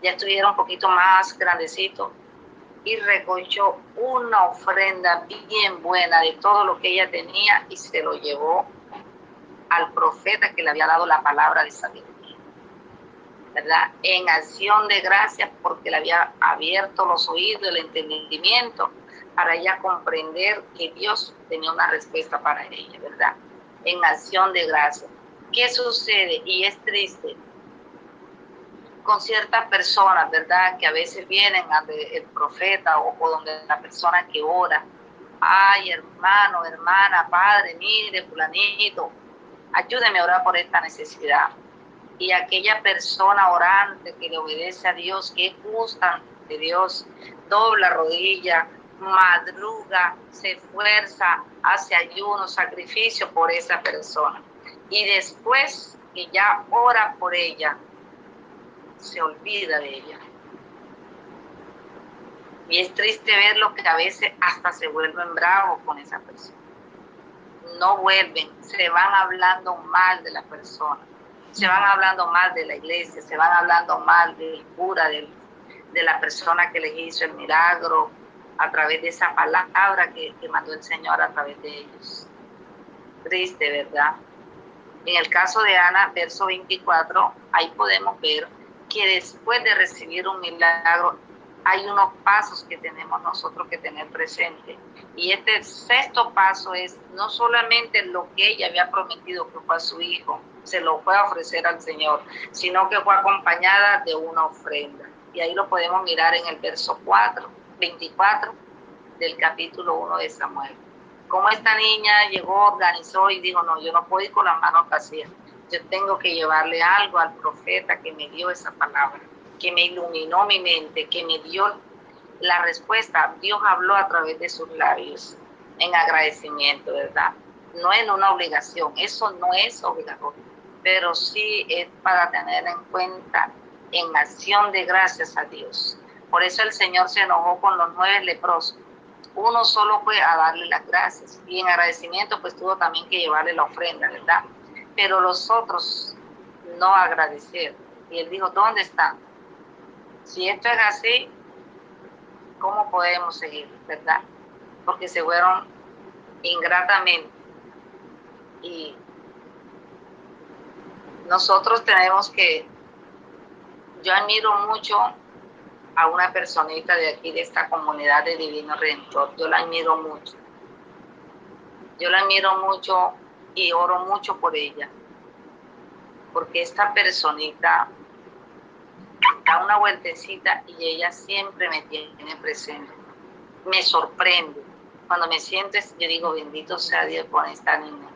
ya estuviera un poquito más grandecito y recogió una ofrenda bien buena de todo lo que ella tenía y se lo llevó al profeta que le había dado la palabra de sabiduría, ¿verdad? En acción de gracias porque le había abierto los oídos, el entendimiento, para ella comprender que Dios tenía una respuesta para ella, ¿verdad? En acción de gracias. ¿Qué sucede? Y es triste con ciertas personas, ¿verdad? Que a veces vienen ante el profeta o donde la persona que ora. Ay, hermano, hermana, padre, mire, fulanito, ayúdeme a orar por esta necesidad. Y aquella persona orante que le obedece a Dios, que es justa ante Dios, dobla rodilla, madruga, se esfuerza, hace ayuno, sacrificio por esa persona. Y después que ya ora por ella, se olvida de ella. Y es triste verlo que a veces hasta se vuelven bravos con esa persona. No vuelven, se van hablando mal de la persona, se van hablando mal de la iglesia, se van hablando mal del cura, de la persona que les hizo el milagro, a través de esa palabra que mandó el Señor a través de ellos. Triste, ¿verdad? En el caso de Ana, verso 24, ahí podemos ver que después de recibir un milagro, hay unos pasos que tenemos nosotros que tener presente. Y este sexto paso es no solamente lo que ella había prometido que fue a su hijo, se lo fue a ofrecer al Señor, sino que fue acompañada de una ofrenda. Y ahí lo podemos mirar en el verso 24 del capítulo 1 de Samuel. Como esta niña llegó, organizó y dijo, no, yo no puedo ir con las manos vacías. Yo tengo que llevarle algo al profeta que me dio esa palabra, que me iluminó mi mente, que me dio la respuesta. Dios habló a través de sus labios en agradecimiento, ¿verdad? No es una obligación, eso no es obligatorio, pero sí es para tener en cuenta en acción de gracias a Dios. Por eso el Señor se enojó con los 9 leprosos. Uno solo fue a darle las gracias y en agradecimiento pues tuvo también que llevarle la ofrenda, ¿verdad? Pero los otros no agradecieron. Y él dijo, ¿dónde están? Si esto es así, ¿cómo podemos seguir, verdad? Porque se fueron ingratamente. Y nosotros tenemos que, yo admiro mucho a una personita de aquí, de esta comunidad de Divino Redentor. Yo la admiro mucho. Yo la admiro mucho y oro mucho por ella. Porque esta personita da una vueltecita y ella siempre me tiene presente. Me sorprende. Cuando me sientes, yo digo, bendito sea Dios con esta niña,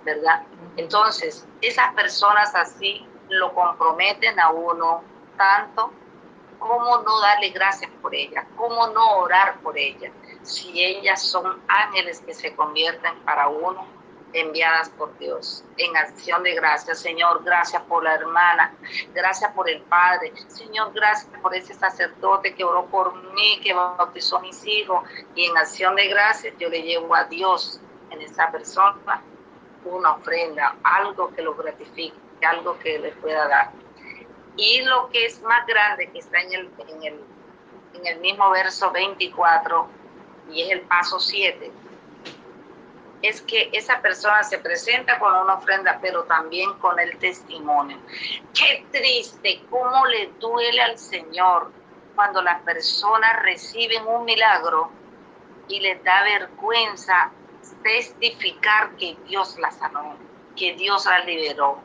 ¿verdad? Entonces, esas personas así lo comprometen a uno tanto. ¿Cómo no darle gracias por ella? ¿Cómo no orar por ella? Si ellas son ángeles que se convierten para uno, enviadas por Dios, en acción de gracias. Señor, gracias por la hermana, gracias por el padre. Señor, gracias por ese sacerdote que oró por mí, que bautizó a mis hijos. Y en acción de gracias yo le llevo a Dios en esa persona una ofrenda, algo que lo gratifique, algo que le pueda dar. Y lo que es más grande, que está en el mismo verso 24, y es el paso 7, es que esa persona se presenta con una ofrenda, pero también con el testimonio. Qué triste, cómo le duele al Señor cuando las personas reciben un milagro y les da vergüenza testificar que Dios la sanó, que Dios la liberó,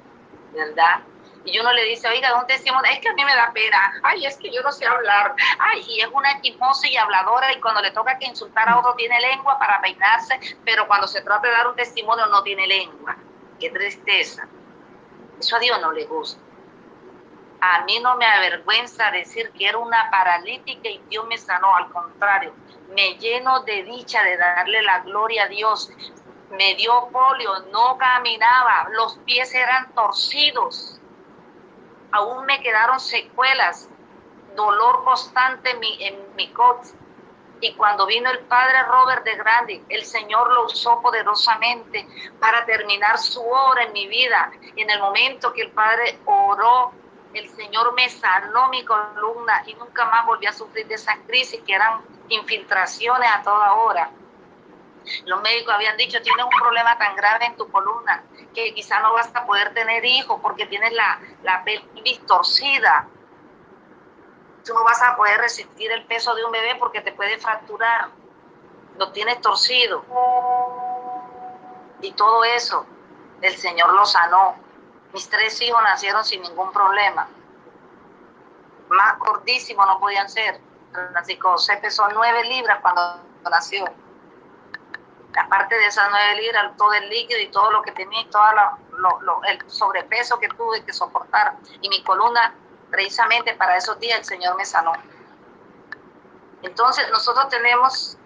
¿verdad? Y uno le dice, oiga, un testimonio, es que a mí me da pena, ay, es que yo no sé hablar, ay, y es una chismosa y habladora, y cuando le toca que insultar a otro tiene lengua para peinarse, pero cuando se trata de dar un testimonio no tiene lengua. Qué tristeza. Eso a Dios no le gusta. A mí no me avergüenza decir que era una paralítica y Dios me sanó, al contrario, me lleno de dicha de darle la gloria a Dios. Me dio polio, no caminaba, los pies eran torcidos. Aún me quedaron secuelas, dolor constante en mi cox. Y cuando vino el padre Robert de Grandi, el Señor lo usó poderosamente para terminar su obra en mi vida. Y en el momento que el padre oró, el Señor me sanó mi columna y nunca más volví a sufrir de esas crisis que eran infiltraciones a toda hora. Los médicos habían dicho, tienes un problema tan grave en tu columna que quizá no vas a poder tener hijos porque tienes la pelvis torcida. Tú no vas a poder resistir el peso de un bebé porque te puede fracturar. Lo tienes torcido. Y todo eso, el Señor lo sanó. Mis 3 hijos nacieron sin ningún problema. Más gordísimos no podían ser. Francisco José pesó 9 libras cuando nació. Aparte de esas 9 libras, todo el líquido y todo lo que tenía, todo el sobrepeso que tuve que soportar. Y mi columna, precisamente para esos días, el Señor me sanó. Entonces, nosotros tenemos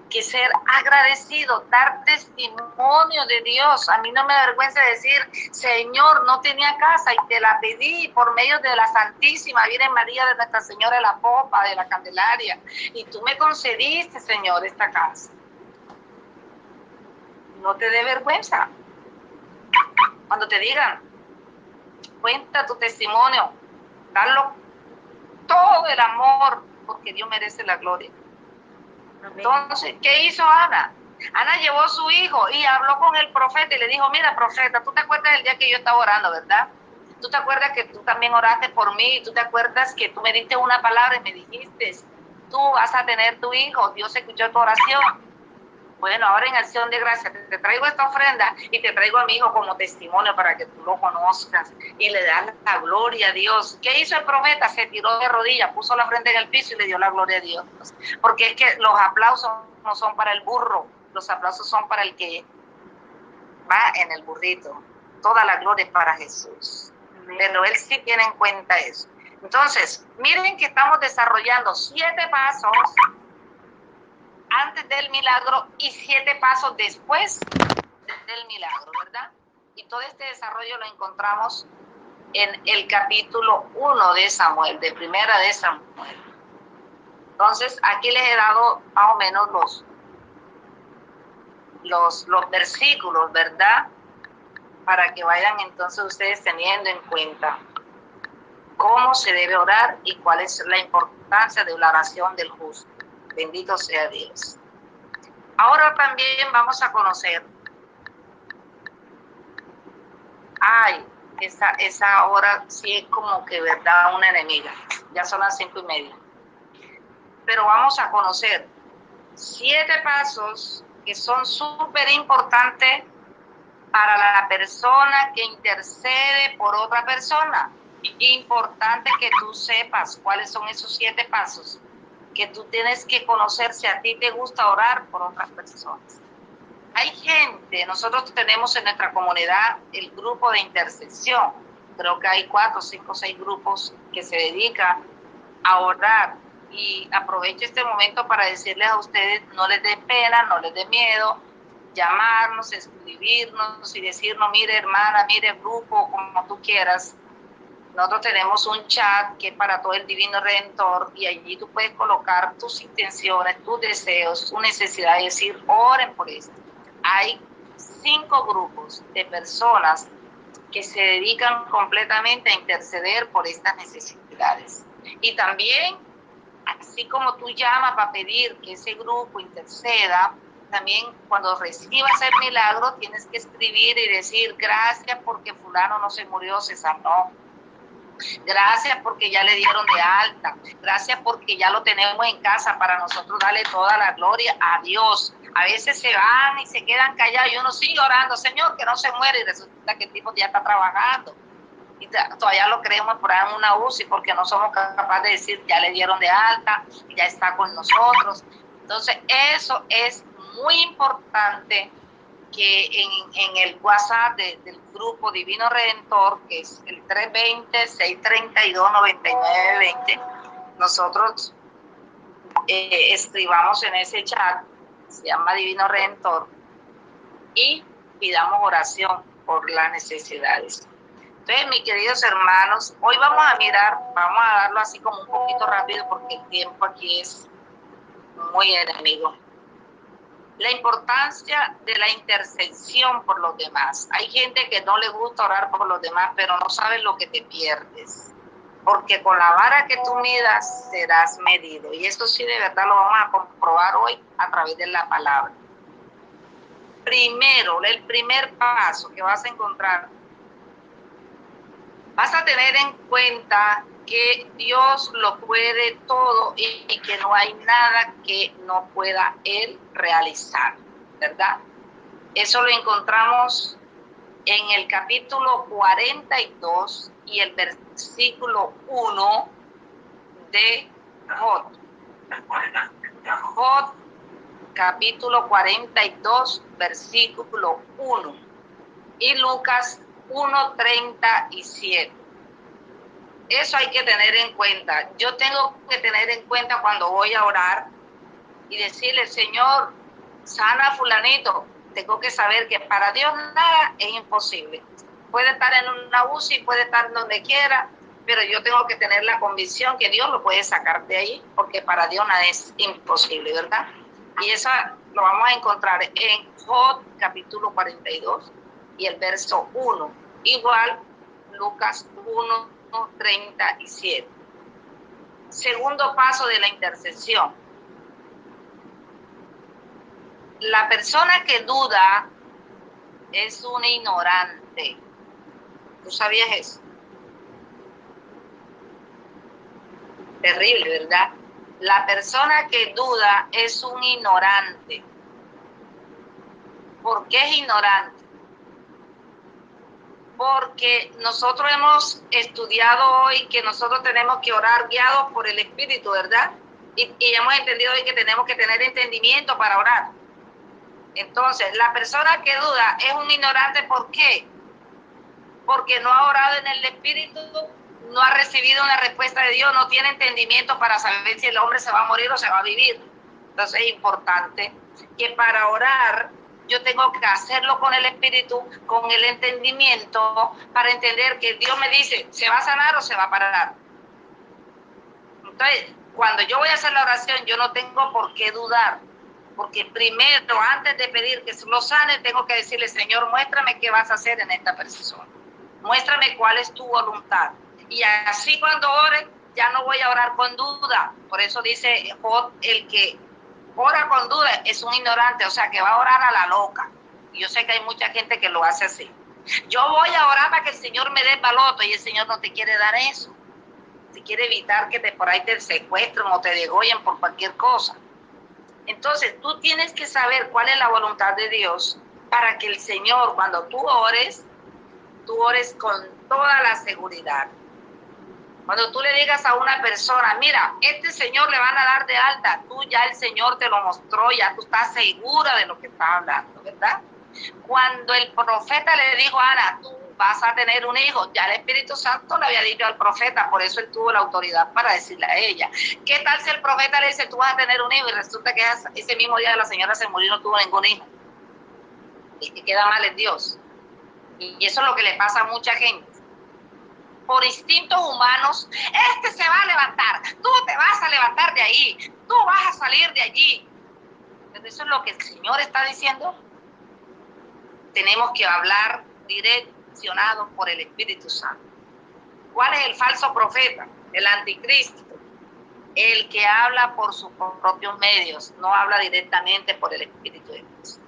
que ser agradecidos, dar testimonio de Dios. A mí no me avergüenza decir, Señor, no tenía casa y te la pedí por medio de la Santísima Virgen María de Nuestra Señora de la Popa, de la Candelaria, y tú me concediste, Señor, esta casa. No te dé vergüenza. Cuando te digan, cuenta tu testimonio, darlo todo el amor, porque Dios merece la gloria. Entonces, ¿qué hizo Ana? Ana llevó a su hijo y habló con el profeta y le dijo, mira, profeta, tú te acuerdas del día que yo estaba orando, ¿verdad? Tú te acuerdas que tú también oraste por mí, tú te acuerdas que tú me diste una palabra y me dijiste, tú vas a tener tu hijo, Dios escuchó tu oración. Bueno, ahora en acción de gracia te traigo esta ofrenda y te traigo a mi hijo como testimonio para que tú lo conozcas y le das la gloria a Dios. ¿Qué hizo el profeta? Se tiró de rodillas, puso la frente en el piso y le dio la gloria a Dios. Porque es que los aplausos no son para el burro, los aplausos son para el que va en el burrito. Toda la gloria es para Jesús. Pero Él sí tiene en cuenta eso. Entonces, miren que estamos desarrollando 7 pasos antes del milagro y 7 pasos después del milagro, ¿verdad? Y todo este desarrollo lo encontramos en el capítulo 1 de Samuel, de Primera de Samuel. Entonces, aquí les he dado más o menos los versículos, ¿verdad? Para que vayan entonces ustedes teniendo en cuenta cómo se debe orar y cuál es la importancia de la oración del justo. Bendito sea Dios. Ahora también vamos a conocer. Ay, esa hora sí es como que, ¿verdad? Una enemiga. Ya son las 5:30. Pero vamos a conocer 7 pasos que son súper importantes para la persona que intercede por otra persona. Importante que tú sepas cuáles son esos 7 pasos que tú tienes que conocer si a ti te gusta orar por otras personas. Hay gente, nosotros tenemos en nuestra comunidad el grupo de intercesión. Creo que hay 4, 5, 6 grupos que se dedican a orar. Y aprovecho este momento para decirles a ustedes, no les dé pena, no les dé miedo, llamarnos, escribirnos y decirnos, mire hermana, mire grupo, como tú quieras. Nosotros tenemos un chat que es para todo el Divino Redentor y allí tú puedes colocar tus intenciones, tus deseos, tu necesidad y decir, oren por esto. Hay 5 grupos de personas que se dedican completamente a interceder por estas necesidades. Y también, así como tú llamas para pedir que ese grupo interceda, también cuando recibas el milagro tienes que escribir y decir, gracias porque fulano no se murió, se sanó. Gracias porque ya le dieron de alta. Gracias porque ya lo tenemos en casa para nosotros darle toda la gloria a Dios. A veces se van y se quedan callados y uno sigue orando, Señor, que no se muere y resulta que el tipo ya está trabajando. y todavía lo creemos por ahí en una UCI porque no somos capaces de decir ya le dieron de alta, ya está con nosotros. Entonces eso es muy importante, que en el WhatsApp del grupo Divino Redentor, que es el 320-632-9920, nosotros escribamos en ese chat, se llama Divino Redentor, y pidamos oración por las necesidades. Entonces, mis queridos hermanos, hoy vamos a darlo así como un poquito rápido porque el tiempo aquí es muy enemigo. La importancia de la intercesión por los demás. Hay gente que no le gusta orar por los demás, pero no sabes lo que te pierdes. Porque con la vara que tú midas serás medido. Y esto sí de verdad lo vamos a comprobar hoy a través de la palabra. Primero, el primer paso que vas a encontrar, vas a tener en cuenta que Dios lo puede todo y que no hay nada que no pueda Él realizar, ¿verdad? Eso lo encontramos en el capítulo 42 y el versículo 1 de Job. Job, capítulo 42, versículo 1. Y Lucas 1:37. Eso hay que tener en cuenta. Yo tengo que tener en cuenta cuando voy a orar y decirle, Señor, sana a fulanito. Tengo que saber que para Dios nada es imposible. Puede estar en una UCI, puede estar donde quiera, pero yo tengo que tener la convicción que Dios lo puede sacar de ahí, porque para Dios nada es imposible, ¿verdad? Y eso lo vamos a encontrar en Job capítulo 42 y el verso 1. Igual Lucas 1:37. Segundo paso de la intercesión. La persona que duda es un ignorante. ¿Tú sabías eso? Terrible, ¿verdad? La persona que duda es un ignorante. ¿Por qué es ignorante? Porque nosotros hemos estudiado hoy que nosotros tenemos que orar guiados por el Espíritu, ¿verdad? Y hemos entendido hoy que tenemos que tener entendimiento para orar. Entonces, la persona que duda es un ignorante, ¿por qué? Porque no ha orado en el Espíritu, no ha recibido una respuesta de Dios, no tiene entendimiento para saber si el hombre se va a morir o se va a vivir. Entonces es importante que para orar yo tengo que hacerlo con el Espíritu, con el entendimiento, para entender que Dios me dice, ¿se va a sanar o se va a parar? Entonces, cuando yo voy a hacer la oración, yo no tengo por qué dudar, porque primero, antes de pedir que lo sane, tengo que decirle, Señor, muéstrame qué vas a hacer en esta persona. Muéstrame cuál es tu voluntad. Y así cuando ore, ya no voy a orar con duda. Por eso dice Job, el que ora con duda es un ignorante, o sea, que va a orar a la loca. Y yo sé que hay mucha gente que lo hace así. Yo voy a orar para que el Señor me dé baloto, y el Señor no te quiere dar eso. Te quiere evitar que por ahí te secuestren o te degollen por cualquier cosa. Entonces, tú tienes que saber cuál es la voluntad de Dios para que el Señor, cuando tú ores con toda la seguridad. Cuando tú le digas a una persona, mira, este Señor le van a dar de alta, tú ya el Señor te lo mostró, ya tú estás segura de lo que está hablando, ¿verdad? Cuando el profeta le dijo a Ana, tú vas a tener un hijo, ya el Espíritu Santo le había dicho al profeta, por eso él tuvo la autoridad para decirle a ella. ¿Qué tal si el profeta le dice, tú vas a tener un hijo, y resulta que ese mismo día la señora se murió y no tuvo ningún hijo? Y que queda mal en Dios. Y eso es lo que le pasa a mucha gente. Por instintos humanos, este se va a levantar, tú te vas a levantar de ahí, tú vas a salir de allí. Pero eso es lo que el Señor está diciendo. Tenemos que hablar direccionado por el Espíritu Santo. ¿Cuál es el falso profeta? El anticristo. El que habla por sus propios medios, no habla directamente por el Espíritu de Dios.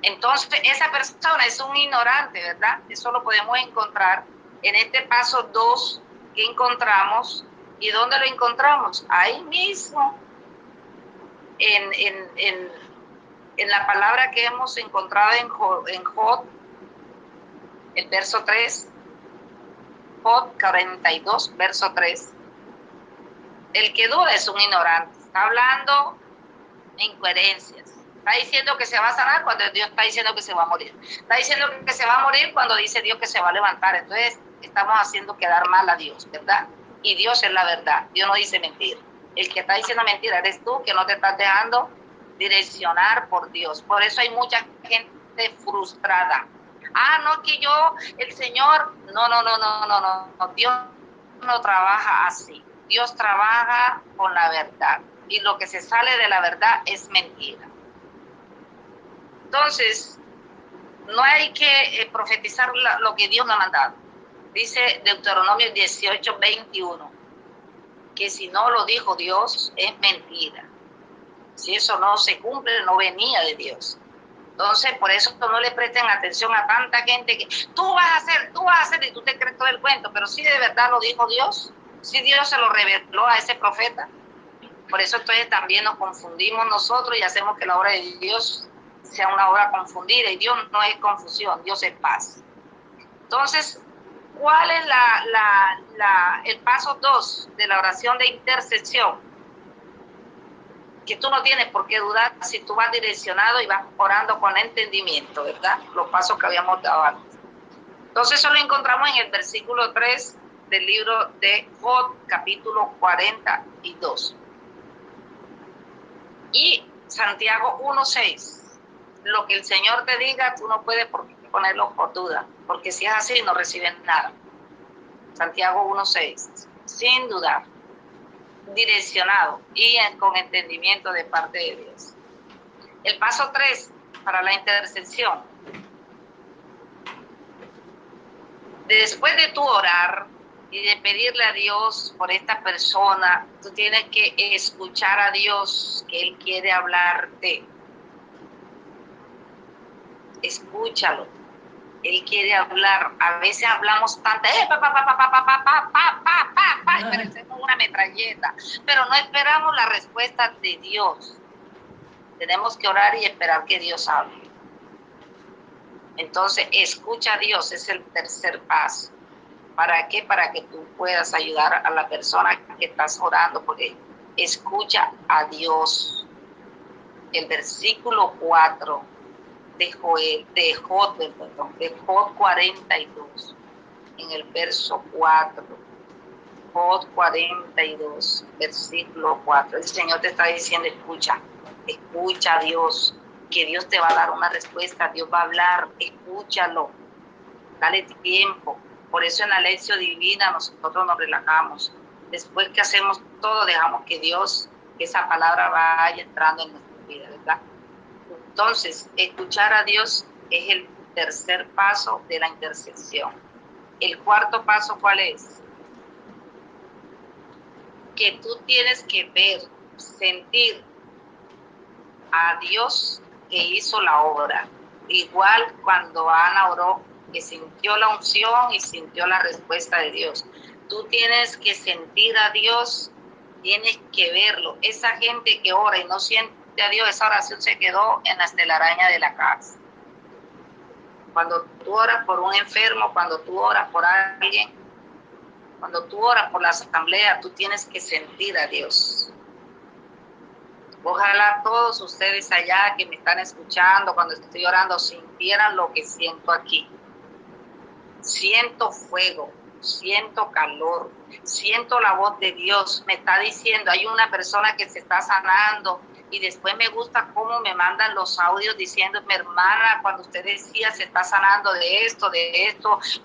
Entonces, esa persona es un ignorante, ¿verdad? Eso lo podemos encontrar en este paso 2 que encontramos. ¿Y dónde lo encontramos? Ahí mismo, en la palabra que hemos encontrado en Job, el verso 3. Job 42, verso 3. El que duda es un ignorante. Está hablando incoherencias. Está diciendo que se va a sanar cuando Dios está diciendo que se va a morir. Está diciendo que se va a morir cuando dice Dios que se va a levantar. Entonces estamos haciendo quedar mal a Dios, ¿verdad? Y Dios es la verdad. Dios no dice mentira. El que está diciendo mentira eres tú, que no te estás dejando direccionar por Dios. Por eso hay mucha gente frustrada. No, que yo, el Señor, no. Dios no trabaja así. Dios trabaja con la verdad. Y lo que se sale de la verdad es mentira. Entonces, no hay que profetizar lo que Dios nos ha mandado. Dice Deuteronomio 18, 21, que si no lo dijo Dios, es mentira. Si eso no se cumple, no venía de Dios. Entonces, por eso no le presten atención a tanta gente que tú vas a hacer, y tú te crees todo el cuento, pero si de verdad lo dijo Dios, si Dios se lo reveló a ese profeta. Por eso entonces también nos confundimos nosotros y hacemos que la obra de Dios sea una obra confundida, y Dios no es confusión, Dios es paz. Entonces, ¿cuál es el paso 2 de la oración de intercesión? Que tú no tienes por qué dudar si tú vas direccionado y vas orando con entendimiento, ¿verdad? Los pasos que habíamos dado antes. Entonces eso lo encontramos en el versículo 3 del libro de Job, capítulo 42. Y Santiago 1:6. Lo que el Señor te diga, tú no puedes ponerlo por duda, porque si es así, no reciben nada. Santiago 1:6. Sin dudar, direccionado y con entendimiento de parte de Dios. El paso 3 para la intercesión. Después de tu orar y de pedirle a Dios por esta persona, tú tienes que escuchar a Dios, que Él quiere hablarte. Escúchalo. Él quiere hablar. A veces hablamos tanto, y parecemos una metralleta, pero no esperamos la respuesta de Dios. Tenemos que orar y esperar que Dios hable. Entonces, escucha a Dios, es el tercer paso. ¿Para qué? Para que tú puedas ayudar a la persona que estás orando, porque escucha a Dios. El versículo 4 de Job 42, en el verso 4, Job 42, versículo 4, el Señor te está diciendo, escucha a Dios, que Dios te va a dar una respuesta, Dios va a hablar, escúchalo, dale tiempo. Por eso en la lección divina nosotros nos relajamos. Después que hacemos todo, dejamos que Dios, que esa palabra vaya entrando en nuestra vida, ¿verdad? Entonces, escuchar a Dios es el tercer paso de la intercesión. El cuarto paso, ¿cuál es? Que tú tienes que ver, sentir a Dios que hizo la obra. Igual cuando Ana oró, que sintió la unción y sintió la respuesta de Dios. Tú tienes que sentir a Dios, tienes que verlo. Esa gente que ora y no siente a Dios, esa oración se quedó en las telarañas de la casa. Cuando tú oras por un enfermo, cuando tú oras por alguien, cuando tú oras por la asamblea, tú tienes que sentir a Dios. Ojalá todos ustedes allá que me están escuchando cuando estoy orando sintieran lo que siento aquí. Siento fuego, siento calor, siento la voz de Dios. Me está diciendo, hay una persona que se está sanando, y después me gusta cómo me mandan los audios diciendo, mi hermana, cuando usted decía se está sanando de esto,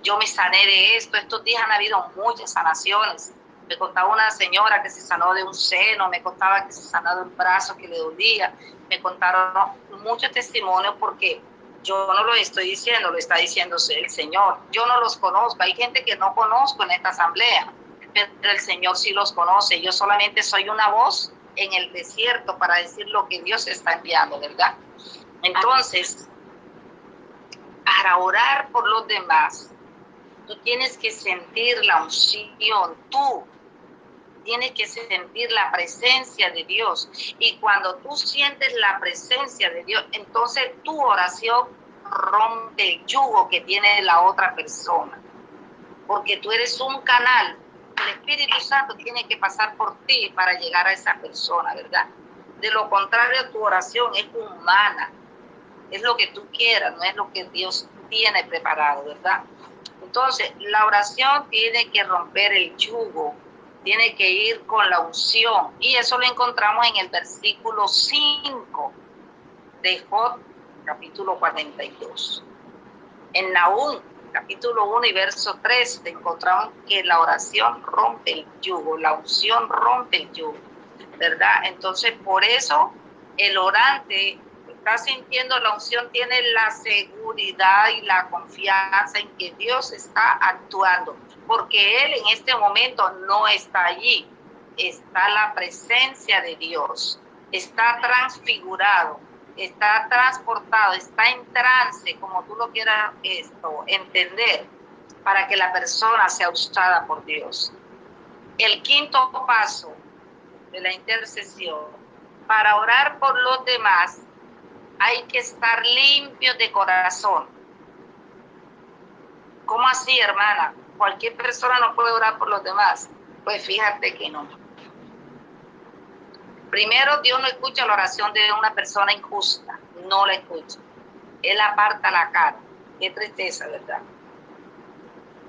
yo me sané de esto. Estos días han habido muchas sanaciones. Me contaba una señora que se sanó de un seno, me contaba que se sanó de un brazo que le dolía, me contaron muchos testimonios, porque yo no lo estoy diciendo, lo está diciendo el Señor. Yo no los conozco, hay gente que no conozco en esta asamblea, pero el Señor sí los conoce. Yo solamente soy una voz en el desierto para decir lo que Dios está enviando, ¿verdad? Entonces, para orar por los demás, tú tienes que sentir la unción, tú tienes que sentir la presencia de Dios. Y cuando tú sientes la presencia de Dios, entonces tu oración rompe el yugo que tiene la otra persona. porque tú eres un canal. El Espíritu Santo tiene que pasar por ti para llegar a esa persona, ¿verdad? De lo contrario, tu oración es humana, es lo que tú quieras, no es lo que Dios tiene preparado, ¿verdad? Entonces, la oración tiene que romper el yugo, tiene que ir con la unción, y eso lo encontramos en el versículo 5 de Job, capítulo 42. En Nahum, capítulo 1 y verso 3, encontramos que la oración rompe el yugo, la unción rompe el yugo, ¿verdad? Entonces, por eso el orante está sintiendo la unción, tiene la seguridad y la confianza en que Dios está actuando, porque Él en este momento no está allí, está la presencia de Dios, está transfigurado, está transportado, está en trance, como tú lo quieras entender, para que la persona sea usada por Dios. El quinto paso de la intercesión, para orar por los demás, hay que estar limpios de corazón. ¿Cómo así, hermana? ¿Cualquier persona no puede orar por los demás? Pues fíjate que no. Primero, Dios no escucha la oración de una persona injusta, no la escucha. Él aparta la cara. Qué tristeza, ¿verdad?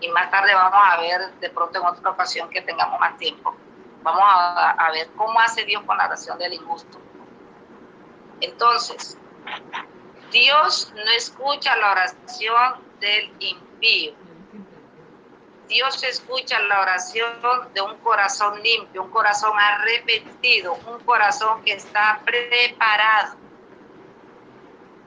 Y más tarde vamos a ver, de pronto en otra ocasión que tengamos más tiempo, vamos a ver cómo hace Dios con la oración del injusto. Entonces, Dios no escucha la oración del impío. Dios escucha la oración de un corazón limpio, un corazón arrepentido, un corazón que está preparado.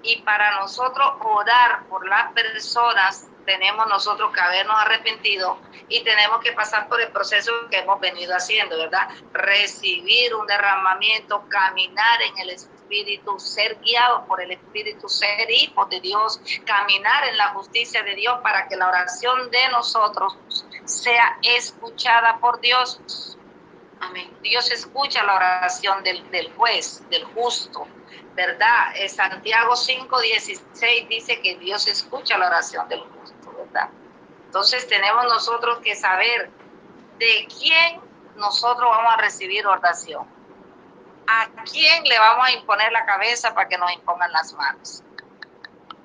Y para nosotros orar por las personas, tenemos nosotros que habernos arrepentido y tenemos que pasar por el proceso que hemos venido haciendo, ¿verdad? Recibir un derramamiento, caminar en el Espíritu, ser guiados por el Espíritu, ser hijos de Dios, caminar en la justicia de Dios para que la oración de nosotros sea escuchada por Dios. Amén. Dios escucha la oración del juez, del justo, ¿verdad? Santiago 5:16 dice que Dios escucha la oración del justo, ¿verdad? Entonces tenemos nosotros que saber de quién nosotros vamos a recibir oración. ¿A quién le vamos a imponer la cabeza para que nos impongan las manos?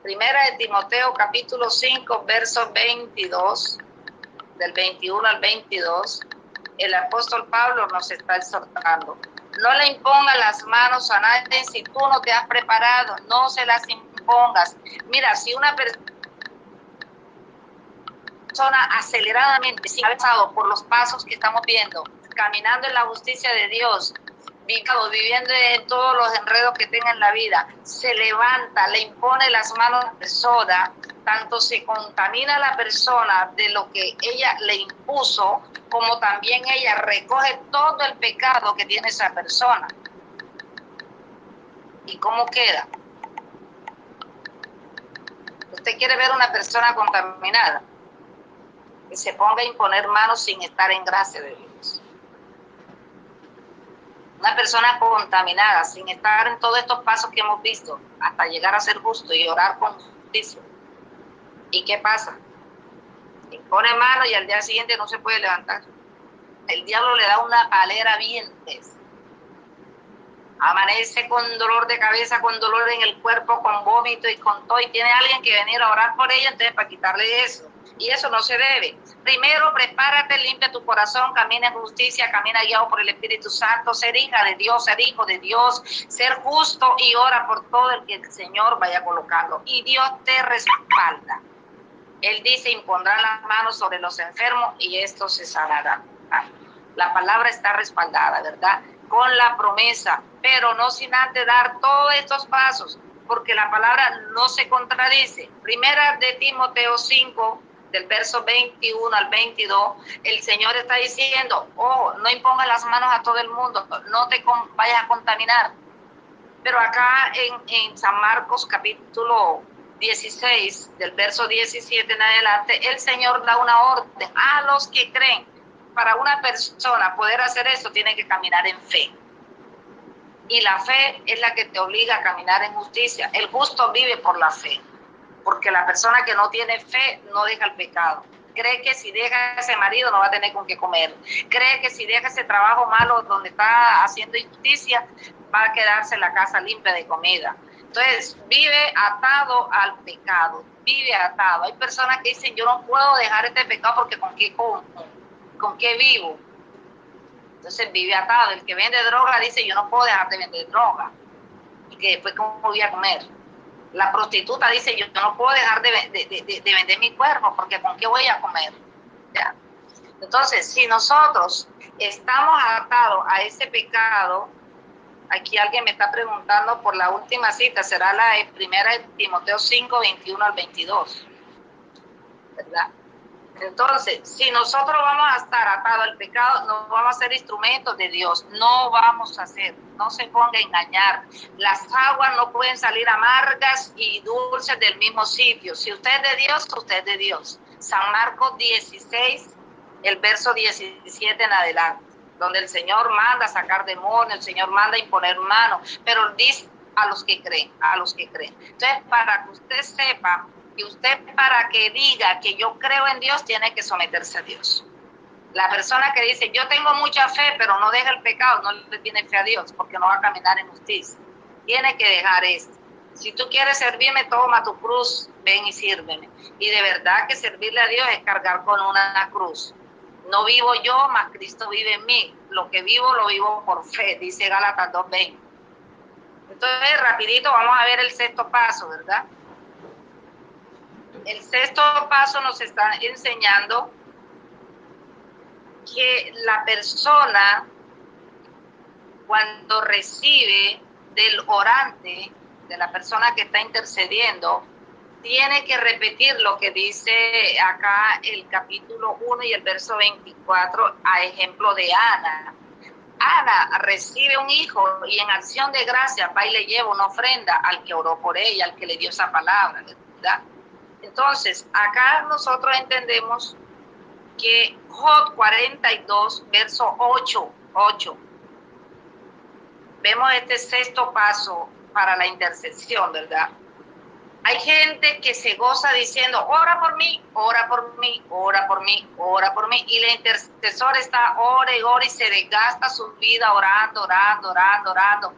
Primera de Timoteo capítulo 5, versos 22, del 21 al 22, el apóstol Pablo nos está exhortando. No le impongas las manos a nadie si tú no te has preparado, no se las impongas. Mira, si una persona aceleradamente, si ha pasado por los pasos que estamos viendo, caminando en la justicia de Dios, viviendo en todos los enredos que tenga en la vida, se levanta, le impone las manos a la persona, tanto se contamina a la persona de lo que ella le impuso, como también ella recoge todo el pecado que tiene esa persona. ¿Y cómo queda? ¿Usted quiere ver una persona contaminada? Que se ponga a imponer manos sin estar en gracia de Dios. Una persona contaminada, sin estar en todos estos pasos que hemos visto, hasta llegar a ser justo y orar con justicia. ¿Y qué pasa? Impone mano y al día siguiente no se puede levantar. El diablo le da una palera vientes. Amanece con dolor de cabeza, con dolor en el cuerpo, con vómito y con todo. Y tiene alguien que venir a orar por ella, entonces para quitarle eso. Y eso no se debe. Primero, prepárate, limpia tu corazón, camina en justicia, camina guiado por el Espíritu Santo, ser hija de Dios, ser hijo de Dios, ser justo y ora por todo el que el Señor vaya colocando. Y Dios te respalda. Él dice, impondrá las manos sobre los enfermos y estos se sanarán. La palabra está respaldada, ¿verdad? Con la promesa, pero no sin antes dar todos estos pasos, porque la palabra no se contradice. Primera de Timoteo 5, del verso 21 al 22, el Señor está diciendo, no impongas las manos a todo el mundo, no te vayas a contaminar. Pero acá en San Marcos capítulo 16, del verso 17 en adelante, el Señor da una orden a los que creen. Para una persona poder hacer eso, tiene que caminar en fe. Y la fe es la que te obliga a caminar en justicia. El justo vive por la fe, porque la persona que no tiene fe no deja el pecado. Cree que si deja ese marido no va a tener con qué comer. Cree que si deja ese trabajo malo donde está haciendo injusticia, va a quedarse en la casa limpia de comida. Entonces, vive atado al pecado, vive atado. Hay personas que dicen, yo no puedo dejar este pecado porque ¿con qué como? ¿Con qué vivo? Entonces, vive atado. El que vende droga dice, yo no puedo dejar de vender droga. Y que después, ¿cómo voy a comer? La prostituta dice, yo no puedo dejar de vender mi cuerpo porque ¿con qué voy a comer? ¿Ya? Entonces, si nosotros estamos atados a ese pecado, aquí alguien me está preguntando por la última cita, será la de 1 Timoteo 5, 21 al 22, ¿verdad? Entonces, si nosotros vamos a estar atados al pecado, no vamos a ser instrumentos de Dios, no vamos a ser, no se ponga a engañar. Las aguas no pueden salir amargas y dulces del mismo sitio. Si usted es de Dios, usted es de Dios. San Marcos 16, el verso 17 en adelante, donde el Señor manda sacar demonios, el Señor manda imponer manos, pero dice a los que creen, a los que creen. Entonces, para que usted sepa, y usted para que diga que yo creo en Dios, tiene que someterse a Dios. La persona que dice, yo tengo mucha fe, pero no deja el pecado, no le tiene fe a Dios, porque no va a caminar en justicia. Tiene que dejar esto. Si tú quieres servirme, toma tu cruz, ven y sírveme. Y de verdad que servirle a Dios es cargar con una cruz. No vivo yo, mas Cristo vive en mí. Lo que vivo, lo vivo por fe, dice Gálatas 2:20. Entonces, rapidito, vamos a ver el sexto paso, ¿verdad? El sexto paso nos está enseñando que la persona, cuando recibe del orante, de la persona que está intercediendo, tiene que repetir lo que dice acá el capítulo 1 y el verso 24, a ejemplo de Ana. Ana recibe un hijo y en acción de gracia va y le lleva una ofrenda al que oró por ella, al que le dio esa palabra, ¿verdad? Entonces, acá nosotros entendemos que Job 42, verso 8, vemos este sexto paso para la intercesión, ¿verdad? Hay gente que se goza diciendo, ora por mí, ora por mí, ora por mí, ora por mí. Y el intercesor está ora y se desgasta su vida orando, orando, orando, orando.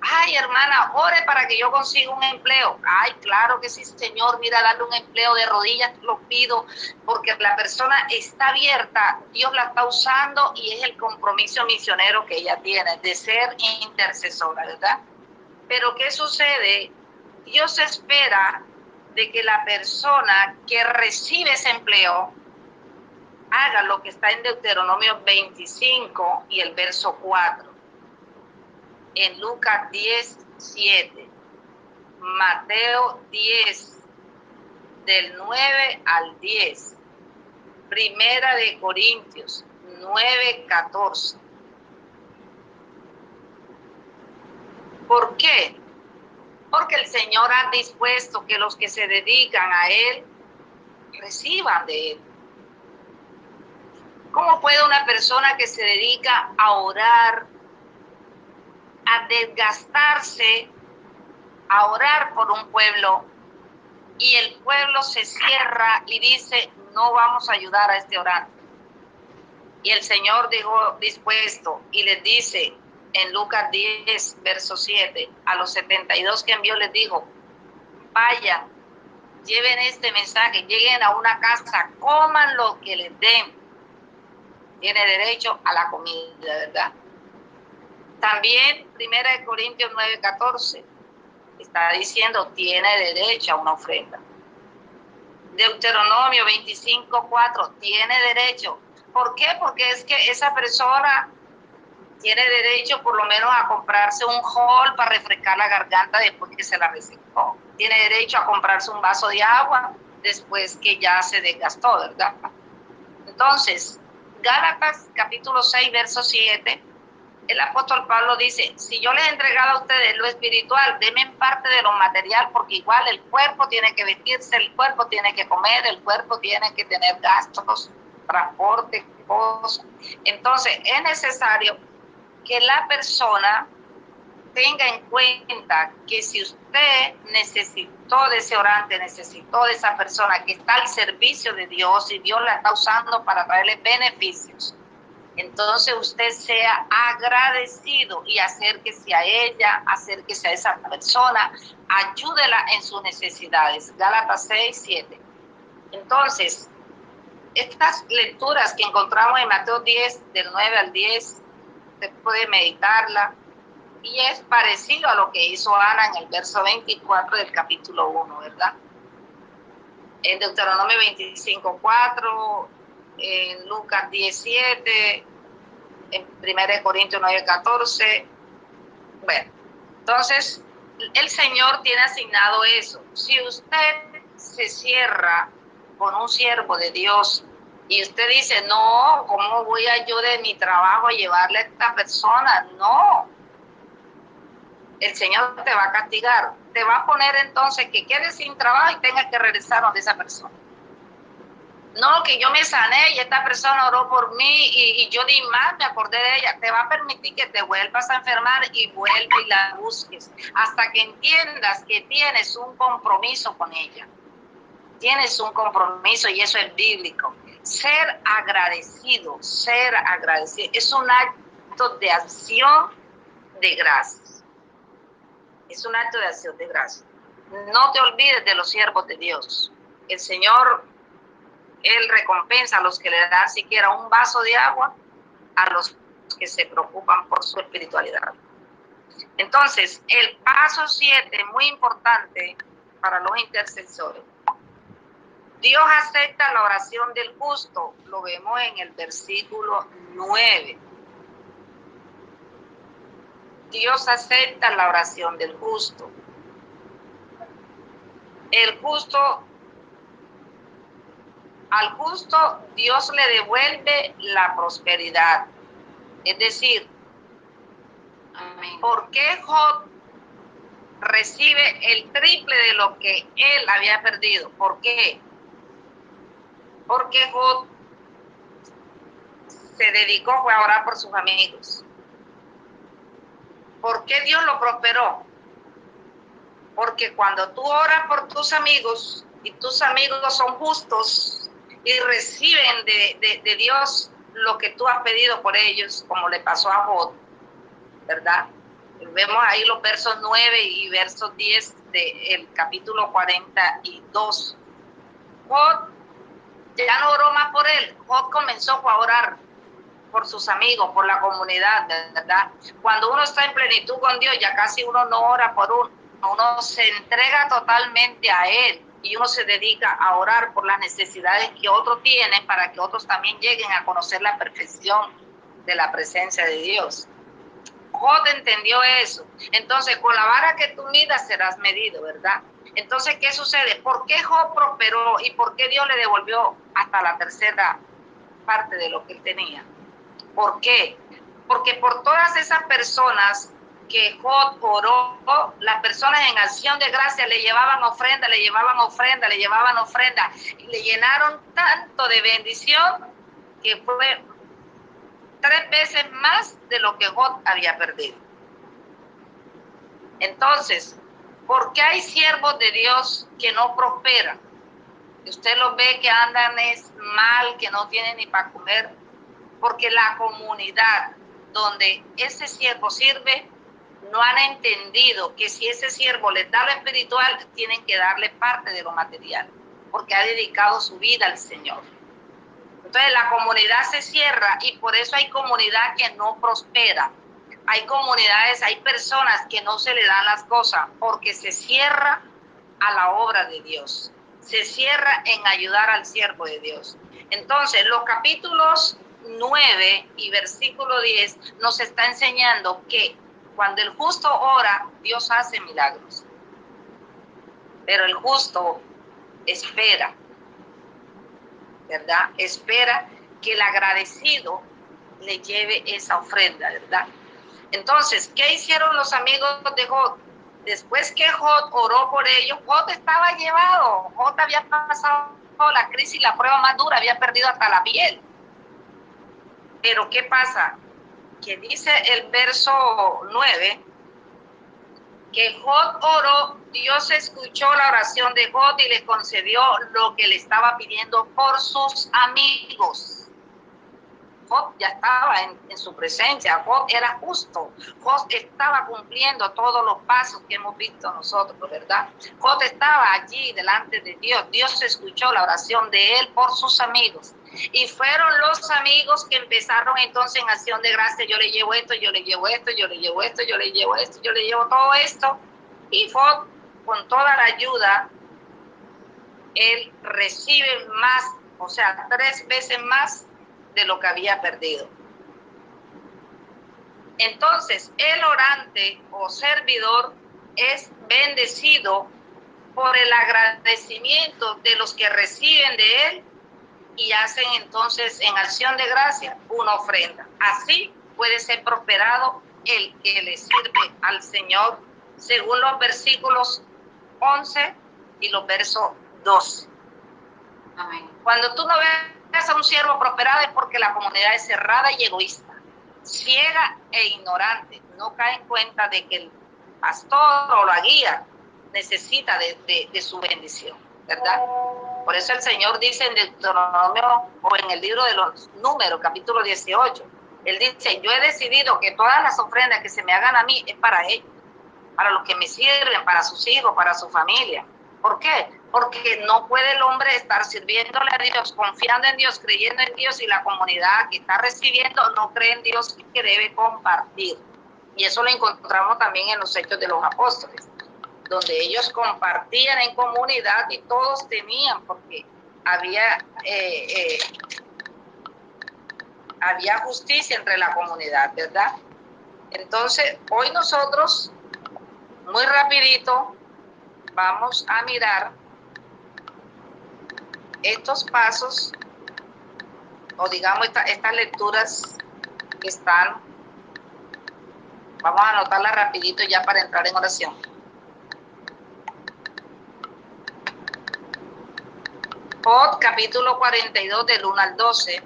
Ay, hermana, ore para que yo consiga un empleo. Ay, claro que sí, Señor, mira, darle un empleo de rodillas, lo pido, porque la persona está abierta, Dios la está usando y es el compromiso misionero que ella tiene de ser intercesora, ¿verdad? Pero ¿qué sucede? Dios espera de que la persona que recibe ese empleo haga lo que está en Deuteronomio 25 y el verso 4, en Lucas 10:7, Mateo 10, del 9 al 10, Primera de Corintios 9:14. ¿Por qué? Porque el Señor ha dispuesto que los que se dedican a Él reciban de Él. ¿Cómo puede una persona que se dedica a orar, a desgastarse, a orar por un pueblo, y el pueblo se cierra y dice, no vamos a ayudar a este orante? Y el Señor dejó dispuesto y les dice en Lucas 10, verso 7, a los 72 que envió les dijo, vayan, lleven este mensaje, lleguen a una casa, coman lo que les den. Tiene derecho a la comida, ¿verdad? También 1 Corintios 9:14 está diciendo, tiene derecho a una ofrenda. Deuteronomio 25:4 tiene derecho. ¿Por qué? Porque es que esa persona tiene derecho por lo menos a comprarse un jol para refrescar la garganta después que se la resecó. Tiene derecho a comprarse un vaso de agua después que ya se desgastó, ¿verdad? Entonces, Gálatas capítulo 6, verso 7, el apóstol Pablo dice, si yo les he entregado a ustedes lo espiritual, denme en parte de lo material, porque igual el cuerpo tiene que vestirse, el cuerpo tiene que comer, el cuerpo tiene que tener gastos, transporte, cosas. Entonces, es necesario que la persona tenga en cuenta que si usted necesitó de ese orante, necesitó de esa persona que está al servicio de Dios y Dios la está usando para traerle beneficios, entonces usted sea agradecido y acérquese a ella, acérquese a esa persona, ayúdela en sus necesidades. Gálatas 6:7. Entonces, estas lecturas que encontramos en Mateo 10, del 9 al 10, usted puede meditarla, y es parecido a lo que hizo Ana en el verso 24 del capítulo 1, ¿verdad? En Deuteronomio 25:4, en Lucas 17, en 1 Corintios 9:14. Bueno, entonces el Señor tiene asignado eso. Si usted se cierra con un siervo de Dios y usted dice, no, ¿cómo voy a yo de mi trabajo a llevarle a esta persona? No, el Señor te va a castigar. Te va a poner entonces que quedes sin trabajo y tengas que regresar donde esa persona. No, que yo me sané y esta persona oró por mí y yo ni más me acordé de ella. Te va a permitir que te vuelvas a enfermar y vuelva y la busques hasta que entiendas que tienes un compromiso con ella. Tienes un compromiso y eso es bíblico. Ser agradecido es un acto de acción de gracias. Es un acto de acción de gracias. No te olvides de los siervos de Dios. El Señor, Él recompensa a los que le dan siquiera un vaso de agua, a los que se preocupan por su espiritualidad. Entonces, el paso 7, muy importante para los intercesores. Dios acepta la oración del justo, lo vemos en el versículo 9. Dios acepta la oración del justo. Al justo Dios le devuelve la prosperidad. Es decir, ¿por qué Job recibe el triple de lo que él había perdido? ¿Por qué? Porque Job se dedicó a orar por sus amigos. ¿Por qué Dios lo prosperó? Porque cuando tú oras por tus amigos y tus amigos son justos y reciben de Dios lo que tú has pedido por ellos, como le pasó a Job, ¿verdad? Vemos ahí los versos 9 y versos 10 del capítulo 42. Job ya no oró más por él. Job comenzó a orar por sus amigos, por la comunidad, ¿verdad? Cuando uno está en plenitud con Dios, ya casi uno no ora por uno se entrega totalmente a Él y uno se dedica a orar por las necesidades que otros tienen para que otros también lleguen a conocer la perfección de la presencia de Dios. Job entendió eso. Entonces, con la vara que tú midas serás medido, ¿verdad? Entonces, ¿qué sucede? ¿Por qué Job prosperó y por qué Dios le devolvió hasta la tercera parte de lo que él tenía? ¿Por qué? Porque por todas esas personas que Job oró, las personas en acción de gracia le llevaban ofrenda, le llevaban ofrenda, y le llenaron tanto de bendición que fue 3 veces más de lo que Job había perdido. Entonces, ¿por qué hay siervos de Dios que no prosperan? Usted los ve que andan mal, que no tienen ni para comer, porque la comunidad donde ese siervo sirve no han entendido que si ese siervo les da lo espiritual, tienen que darle parte de lo material, porque ha dedicado su vida al Señor. Entonces la comunidad se cierra y por eso hay comunidad que no prospera. Hay comunidades, hay personas que no se le dan las cosas porque se cierra a la obra de Dios. Se cierra en ayudar al siervo de Dios. Entonces los capítulos 9 y versículo 10 nos está enseñando que cuando el justo ora, Dios hace milagros. Pero el justo espera, ¿verdad? Espera que el agradecido le lleve esa ofrenda, ¿verdad? Entonces, ¿qué hicieron los amigos de Job? Después que Job oró por ellos, Job estaba llevado. Job había pasado la crisis, la prueba más dura, había perdido hasta la piel. Pero ¿qué pasa? Que dice el verso 9, que Job oró, Dios escuchó la oración de Job y le concedió lo que le estaba pidiendo por sus amigos. Job ya estaba en su presencia, Job era justo, Job estaba cumpliendo todos los pasos que hemos visto nosotros, ¿verdad? Job estaba allí delante de Dios, Dios escuchó la oración de él por sus amigos, y fueron los amigos que empezaron entonces en acción de gracia: yo le llevo esto, yo le llevo esto, yo le llevo esto, yo le llevo esto, yo le llevo todo esto, y Job, con toda la ayuda, él recibe más, o sea, 3 veces más de lo que había perdido. Entonces, el orante o servidor es bendecido por el agradecimiento de los que reciben de él y hacen entonces en acción de gracia una ofrenda. Así puede ser prosperado el que le sirve al Señor, según los versículos 11 y los versos 12. Amén. Cuando tú no ves a un siervo prosperado es porque la comunidad es cerrada y egoísta, ciega e ignorante. No cae en cuenta de que el pastor o la guía necesita de su bendición, ¿verdad? Por eso el Señor dice en Deuteronomio o en el libro de los Números, capítulo 18, Él dice: yo he decidido que todas las ofrendas que se me hagan a mí es para ellos, para los que me sirven, para sus hijos, para su familia. ¿Por qué? Porque no puede el hombre estar sirviéndole a Dios, confiando en Dios, creyendo en Dios, y la comunidad que está recibiendo no cree en Dios, que debe compartir. Y eso lo encontramos también en los Hechos de los Apóstoles, donde ellos compartían en comunidad y todos tenían, porque había justicia entre la comunidad, ¿verdad? Entonces, hoy nosotros, muy rapidito, vamos a mirar estos pasos, o digamos estas lecturas que están. Vamos a anotarlas rapidito ya para entrar en oración. Job, capítulo 42, del 1 al 12.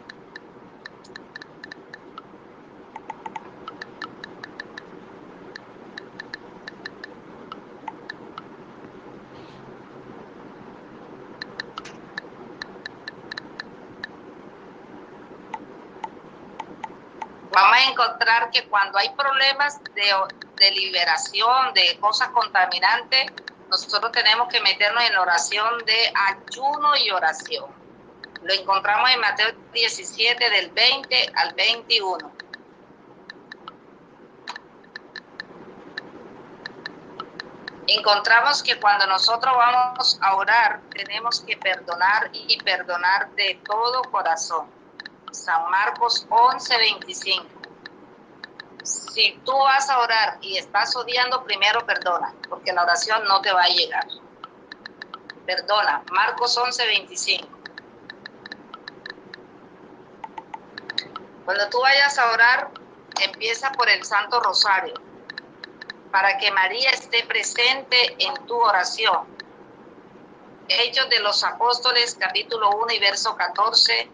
Vamos a encontrar que cuando hay problemas de liberación, de cosas contaminantes, nosotros tenemos que meternos en oración de ayuno y oración. Lo encontramos en Mateo 17, del 20 al 21. Encontramos que cuando nosotros vamos a orar, tenemos que perdonar y perdonar de todo corazón. San Marcos 11, 25. Si tú vas a orar y estás odiando, primero perdona, porque la oración no te va a llegar. Perdona. Marcos 11, 25. Cuando tú vayas a orar, empieza por el Santo Rosario, para que María esté presente en tu oración. Hechos de los Apóstoles, capítulo 1 y verso 14.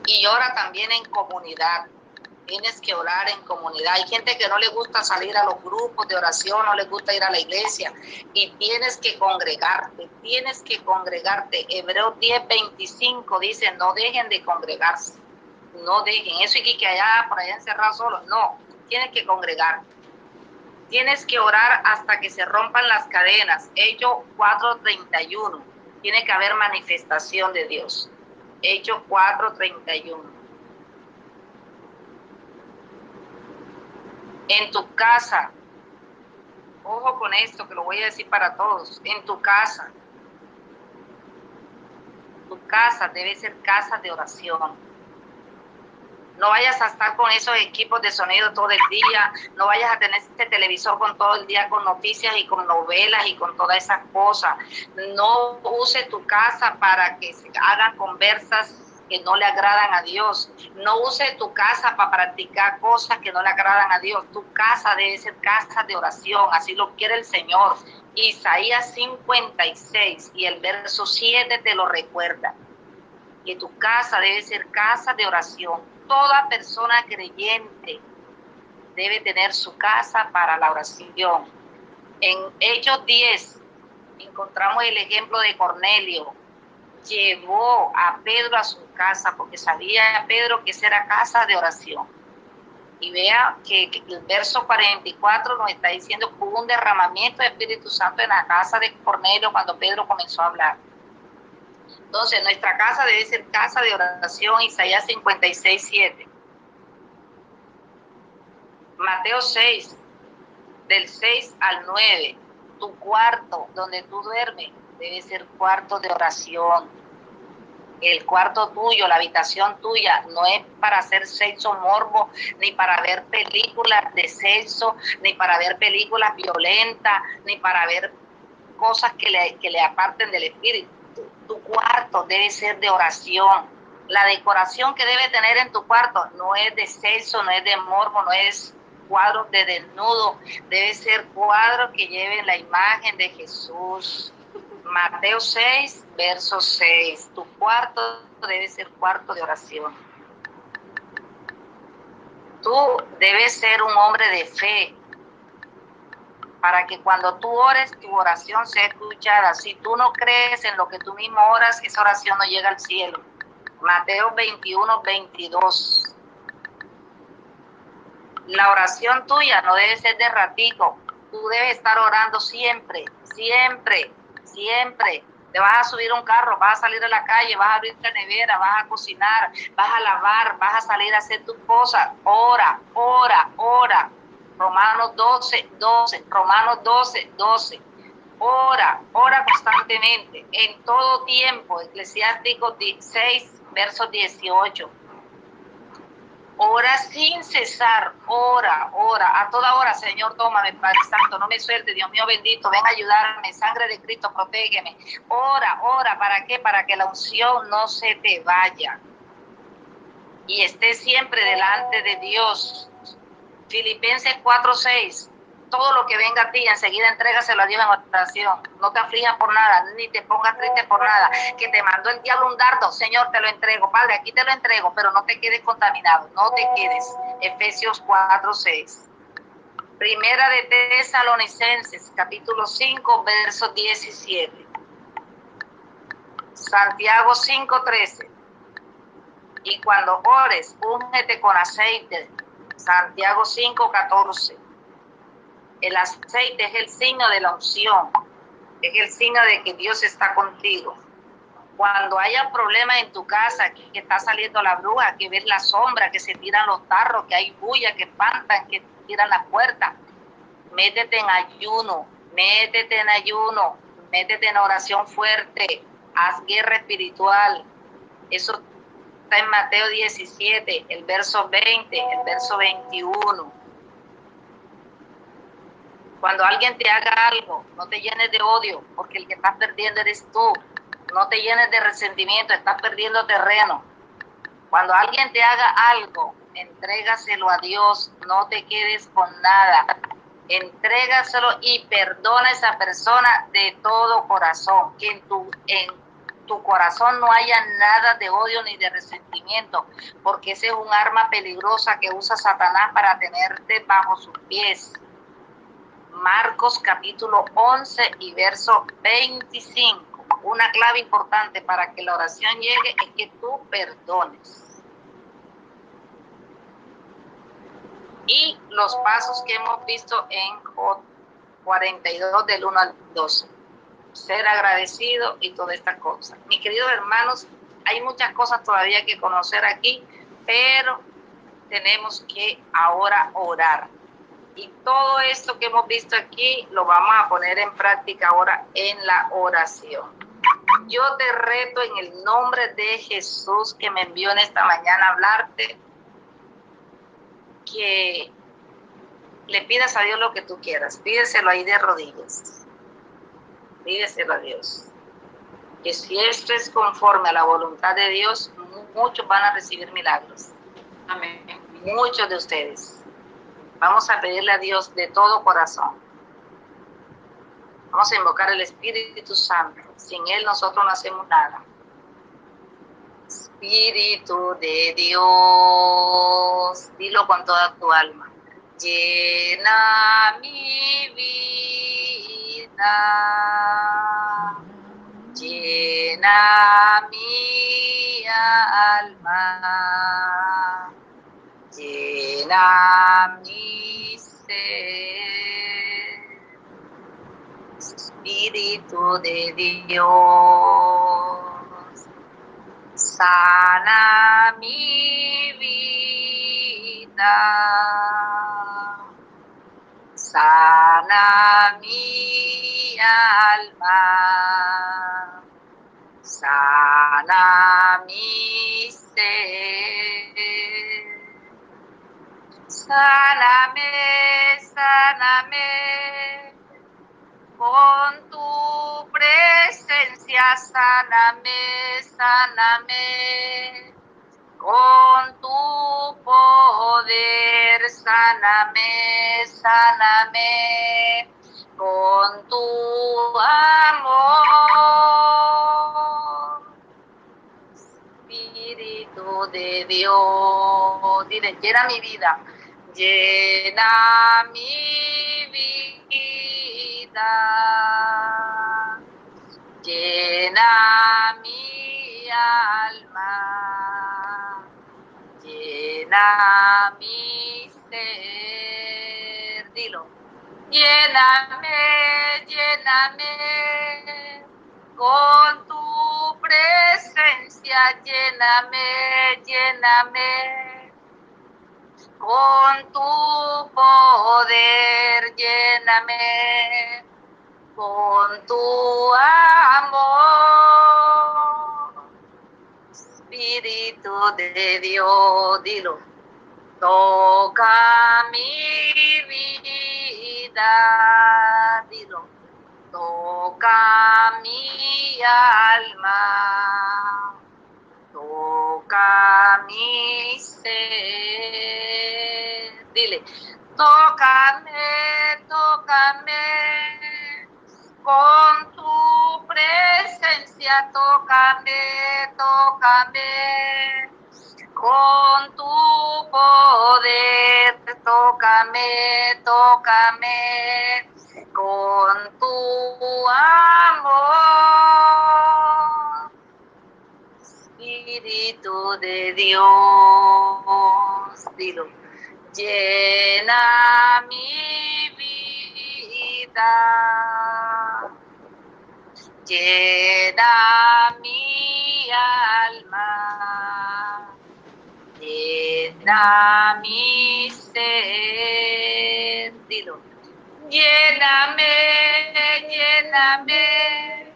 Y ora también en comunidad. Tienes que orar en comunidad. Hay gente que no le gusta salir a los grupos de oración, no le gusta ir a la iglesia, y tienes que congregarte, Hebreos 10, 25 dice: no dejen de congregarse, no dejen. Eso y que allá, por allá encerrado solo, no, tienes que congregarte. Tienes que orar hasta que se rompan las cadenas. Hechos 4:31. Tiene que haber manifestación de Dios. Hechos 4:31. En tu casa, ojo con esto que lo voy a decir para todos, en tu casa debe ser casa de oración. No vayas a estar con esos equipos de sonido todo el día, no vayas a tener este televisor con todo el día con noticias y con novelas y con todas esas cosas. No use tu casa para que se hagan conversas que no le agradan a Dios. No use tu casa para practicar cosas que no le agradan a Dios. Tu casa debe ser casa de oración, así lo quiere el Señor. Isaías 56 y el verso 7 te lo recuerda. que tu casa debe ser casa de oración. Toda persona creyente debe tener su casa para la oración. En Hechos 10 encontramos el ejemplo de Cornelio. Llevó a Pedro a su casa porque sabía Pedro que esa era casa de oración. Y vea que el verso 44 nos está diciendo que hubo un derramamiento de Espíritu Santo en la casa de Cornelio cuando Pedro comenzó a hablar. Entonces, nuestra casa debe ser casa de oración, Isaías 56:7. Mateo 6, del 6 al 9. Tu cuarto donde tú duermes debe ser cuarto de oración. El cuarto tuyo, la habitación tuya, no es para hacer sexo morbo, ni para ver películas de sexo, ni para ver películas violentas, ni para ver cosas que le aparten del espíritu. Tu cuarto debe ser de oración. La decoración que debe tener en tu cuarto no es de sexo, no es de morbo, no es cuadros de desnudo, debe ser cuadros que lleven la imagen de Jesús. Mateo 6, verso 6. Tu cuarto debe ser cuarto de oración. Tú debes ser un hombre de fe para que cuando tú ores, tu oración sea escuchada. Si tú no crees en lo que tú mismo oras, esa oración no llega al cielo. Mateo 21, 22. La oración tuya no debe ser de ratico. Tú debes estar orando siempre, siempre, siempre. Te vas a subir a un carro, vas a salir a la calle, vas a abrir la nevera, vas a cocinar, vas a lavar, vas a salir a hacer tus cosas. Ora, ora, ora. Romanos 12, 12. Romanos 12, 12. Ora, ora constantemente, en todo tiempo. Eclesiásticos 6, verso 18. Ora sin cesar, ora, ora, a toda hora, Señor, tómame, Padre Santo, no me suelte, Dios mío bendito, ven a ayudarme, sangre de Cristo, protégeme. Ora, ora, ¿para qué? Para que la unción no se te vaya y esté siempre delante de Dios. Filipenses 4:6. Todo lo que venga a ti, enseguida entrégaselo a Dios en oración. No te aflijas por nada, ni te pongas triste por nada. Que te mandó el diablo un dardo, Señor, te lo entrego. Padre, aquí te lo entrego, pero no te quedes contaminado, no te quedes. Efesios 4:6. Primera de Tesalonicenses, capítulo 5, verso 17. Santiago 5:13. Y cuando ores, úngete con aceite. Santiago 5:14. El aceite es el signo de la unción, es el signo de que Dios está contigo. Cuando haya problemas en tu casa, que está saliendo la bruja, que ves la sombra, que se tiran los tarros, que hay bulla, que espantan, que tiran las puertas, métete en ayuno, métete en ayuno, métete en oración fuerte, haz guerra espiritual. Eso está en Mateo 17, el verso 20, el verso 21. Cuando alguien te haga algo, no te llenes de odio, porque el que estás perdiendo eres tú. No te llenes de resentimiento, estás perdiendo terreno. Cuando alguien te haga algo, entrégaselo a Dios, no te quedes con nada. Entrégaselo y perdona a esa persona de todo corazón. Que en tu corazón no haya nada de odio ni de resentimiento, porque ese es un arma peligrosa que usa Satanás para tenerte bajo sus pies. Marcos capítulo 11 y verso 25. Una clave importante para que la oración llegue es que tú perdones. Y los pasos que hemos visto en 42 del 1 al 12. Ser agradecido y toda esta cosa. Mis queridos hermanos, hay muchas cosas todavía que conocer aquí, pero tenemos que ahora orar. Y todo esto que hemos visto aquí lo vamos a poner en práctica ahora en la oración. Yo te reto en el nombre de Jesús que me envió en esta mañana a hablarte, que le pidas a Dios lo que tú quieras. Pídeselo ahí de rodillas. Pídeselo a Dios. Que si esto es conforme a la voluntad de Dios, muchos van a recibir milagros. Amén. Muchos de ustedes. Vamos a pedirle a Dios de todo corazón. Vamos a invocar el Espíritu Santo. Sin Él nosotros no hacemos nada. Espíritu de Dios, dilo con toda tu alma. Llena mi vida, llena mi alma, llena mi ser. Espíritu de Dios, sana mi vida, sana mi alma, sana mi ser. Sáname, sáname, con tu presencia, sáname, sáname, con tu poder, sáname, sáname, con tu amor. Espíritu de Dios, dile, llena mi vida, llena mi vida, llena mi alma, llena mi ser, dilo, lléname, lléname, con tu presencia, lléname, lléname, con tu poder, lléname, con tu amor. Espíritu de Dios, dilo, toca mi vida, dilo, toca mi alma, toca mi ser, dile, tócame, tócame, con tu presencia, tócame, tócame, con tu poder, tócame, tócame, con tu amor. Espíritu de Dios, dilo, llena mi vida, llena mi alma, llena mi ser, dilo, lléname, lléname,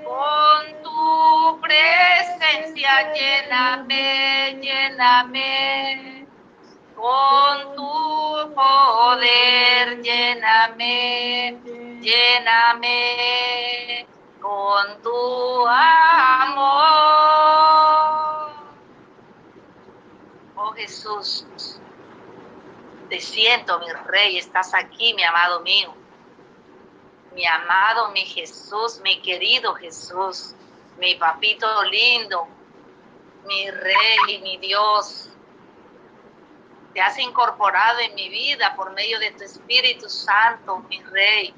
con tu presencia, lléname, lléname, con tu poder, lléname, lléname, con tu amor. Oh Jesús, te siento, mi Rey, estás aquí, mi amado mío. Mi amado, mi Jesús, mi querido Jesús, mi papito lindo, mi Rey, mi Dios. Te has incorporado en mi vida por medio de tu Espíritu Santo, mi Rey.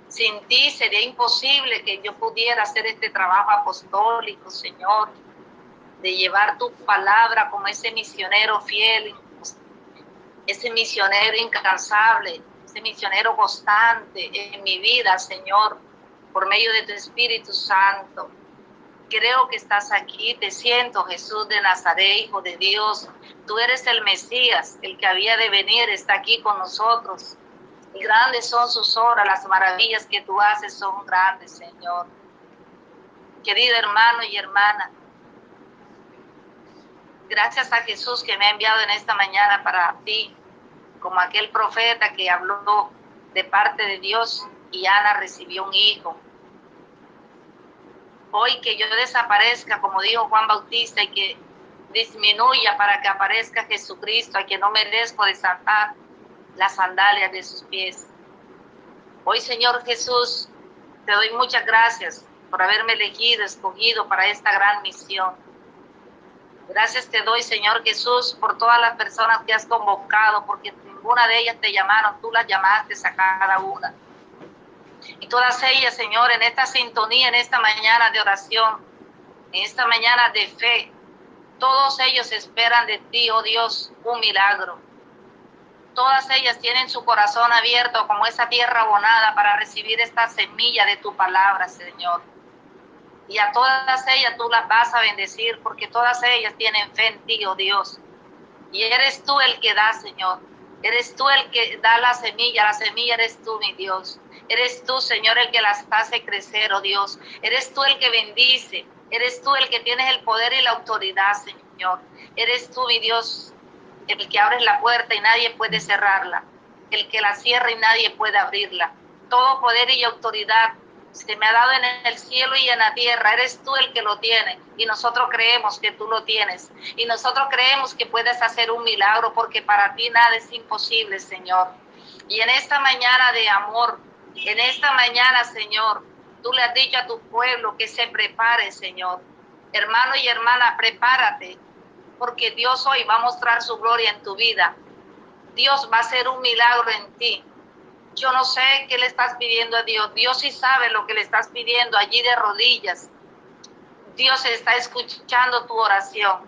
Sin ti sería imposible que yo pudiera hacer este trabajo apostólico, Señor, de llevar tu palabra como ese misionero fiel, ese misionero incansable, ese misionero constante en mi vida, Señor, por medio de tu Espíritu Santo. Creo que estás aquí, te siento, Jesús de Nazaret, Hijo de Dios. Tú eres el Mesías, el que había de venir, está aquí con nosotros. Y grandes son sus obras, las maravillas que tú haces son grandes, Señor. Querido hermano y hermana, gracias a Jesús que me ha enviado en esta mañana para ti, como aquel profeta que habló de parte de Dios y Ana recibió un hijo. Hoy que yo desaparezca, como dijo Juan Bautista, y que disminuya para que aparezca Jesucristo, a quien no merezco desatar las sandalias de sus pies. Hoy, Señor Jesús, te doy muchas gracias por haberme elegido, escogido para esta gran misión. Gracias te doy, Señor Jesús, por todas las personas que has convocado, porque ninguna de ellas te llamaron, tú las llamaste a cada una. Y todas ellas, Señor, en esta sintonía, en esta mañana de oración, en esta mañana de fe, todos ellos esperan de ti, oh Dios, un milagro. Todas ellas tienen su corazón abierto como esa tierra abonada para recibir esta semilla de tu palabra, Señor. Y a todas ellas tú las vas a bendecir porque todas ellas tienen fe en ti, oh Dios. Y eres tú el que da, Señor. Eres tú el que da la semilla eres tú, mi Dios. Eres tú, Señor, el que las hace crecer, oh Dios. Eres tú el que bendice. Eres tú el que tienes el poder y la autoridad, Señor. Eres tú, mi Dios, el que abre la puerta y nadie puede cerrarla. El que la cierra y nadie puede abrirla. Todo poder y autoridad se me ha dado en el cielo y en la tierra. Eres tú el que lo tiene y nosotros creemos que tú lo tienes y nosotros creemos que puedes hacer un milagro porque para ti nada es imposible, Señor. Y en esta mañana de amor, en esta mañana, Señor, tú le has dicho a tu pueblo que se prepare, Señor. Hermano y hermana, prepárate porque Dios hoy va a mostrar su gloria en tu vida. Dios va a hacer un milagro en ti. Yo no sé qué le estás pidiendo a Dios. Dios sí sabe lo que le estás pidiendo allí de rodillas. Dios está escuchando tu oración.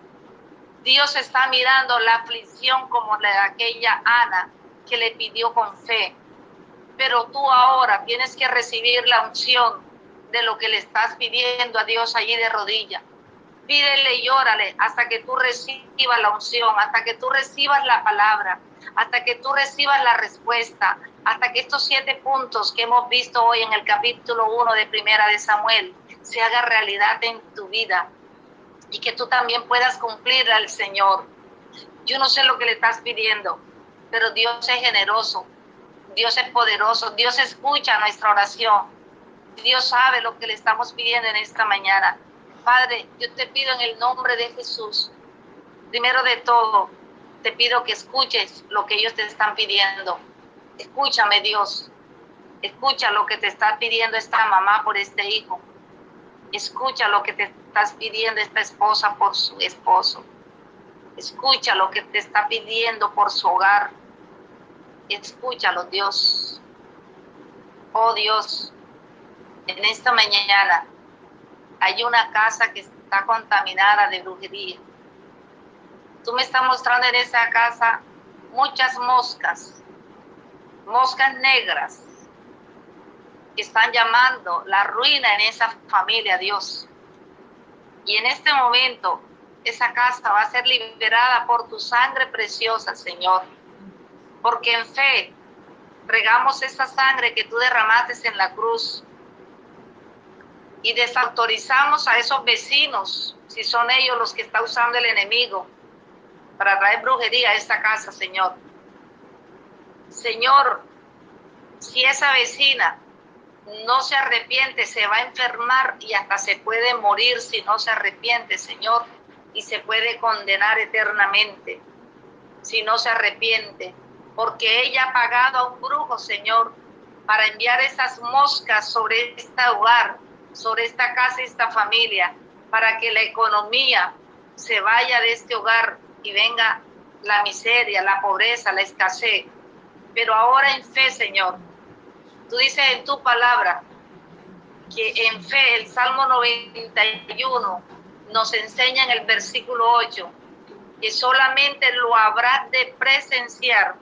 Dios está mirando la aflicción como la de aquella Ana que le pidió con fe. Pero tú ahora tienes que recibir la unción de lo que le estás pidiendo a Dios allí de rodillas. Pídele y órale hasta que tú recibas la unción, hasta que tú recibas la palabra, hasta que tú recibas la respuesta, hasta que estos 7 puntos que hemos visto hoy en el capítulo 1 de Primera de Samuel se haga realidad en tu vida y que tú también puedas cumplir al Señor. Yo no sé lo que le estás pidiendo, pero Dios es generoso, Dios es poderoso, Dios escucha nuestra oración, Dios sabe lo que le estamos pidiendo en esta mañana. Padre, yo te pido en el nombre de Jesús, primero de todo, te pido que escuches lo que ellos te están pidiendo. Escúchame, Dios. Escucha lo que te está pidiendo esta mamá por este hijo. Escucha lo que te estás pidiendo esta esposa por su esposo. Escucha lo que te está pidiendo por su hogar. Escúchalo, Dios. Oh, Dios, en esta mañana hay una casa que está contaminada de brujería. Tú me estás mostrando en esa casa muchas moscas negras, que están llamando la ruina en esa familia, Dios. Y en este momento, esa casa va a ser liberada por tu sangre preciosa, Señor. Porque en fe regamos esa sangre que tú derramaste en la cruz. Y desautorizamos a esos vecinos, si son ellos los que está usando el enemigo, para traer brujería a esta casa, Señor. Señor, si esa vecina no se arrepiente, se va a enfermar y hasta se puede morir si no se arrepiente, Señor, y se puede condenar eternamente si no se arrepiente, porque ella ha pagado a un brujo, Señor, para enviar esas moscas sobre este hogar, sobre esta casa y esta familia, para que la economía se vaya de este hogar y venga la miseria, la pobreza, la escasez. Pero ahora en fe, Señor, tú dices en tu palabra que en fe el Salmo 91 nos enseña en el versículo 8 que solamente lo habrás de presenciar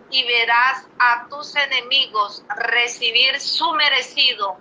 y verás a tus enemigos recibir su merecido.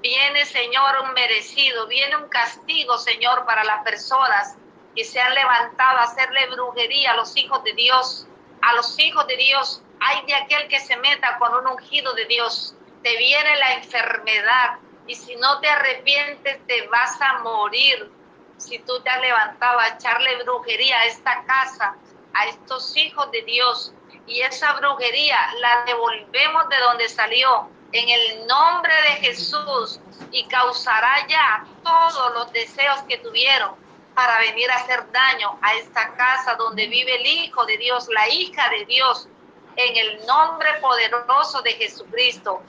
Viene, Señor, un merecido, viene un castigo, Señor, para las personas que se han levantado a hacerle brujería a los hijos de Dios. A los hijos de Dios, hay de aquel que se meta con un ungido de Dios. Te viene la enfermedad y si no te arrepientes te vas a morir. Si tú te has levantado a echarle brujería a esta casa, a estos hijos de Dios, y esa brujería la devolvemos de donde salió, en el nombre de Jesús, y causará ya todos los deseos que tuvieron para venir a hacer daño a esta casa donde vive el Hijo de Dios, la hija de Dios, en el nombre poderoso de Jesucristo.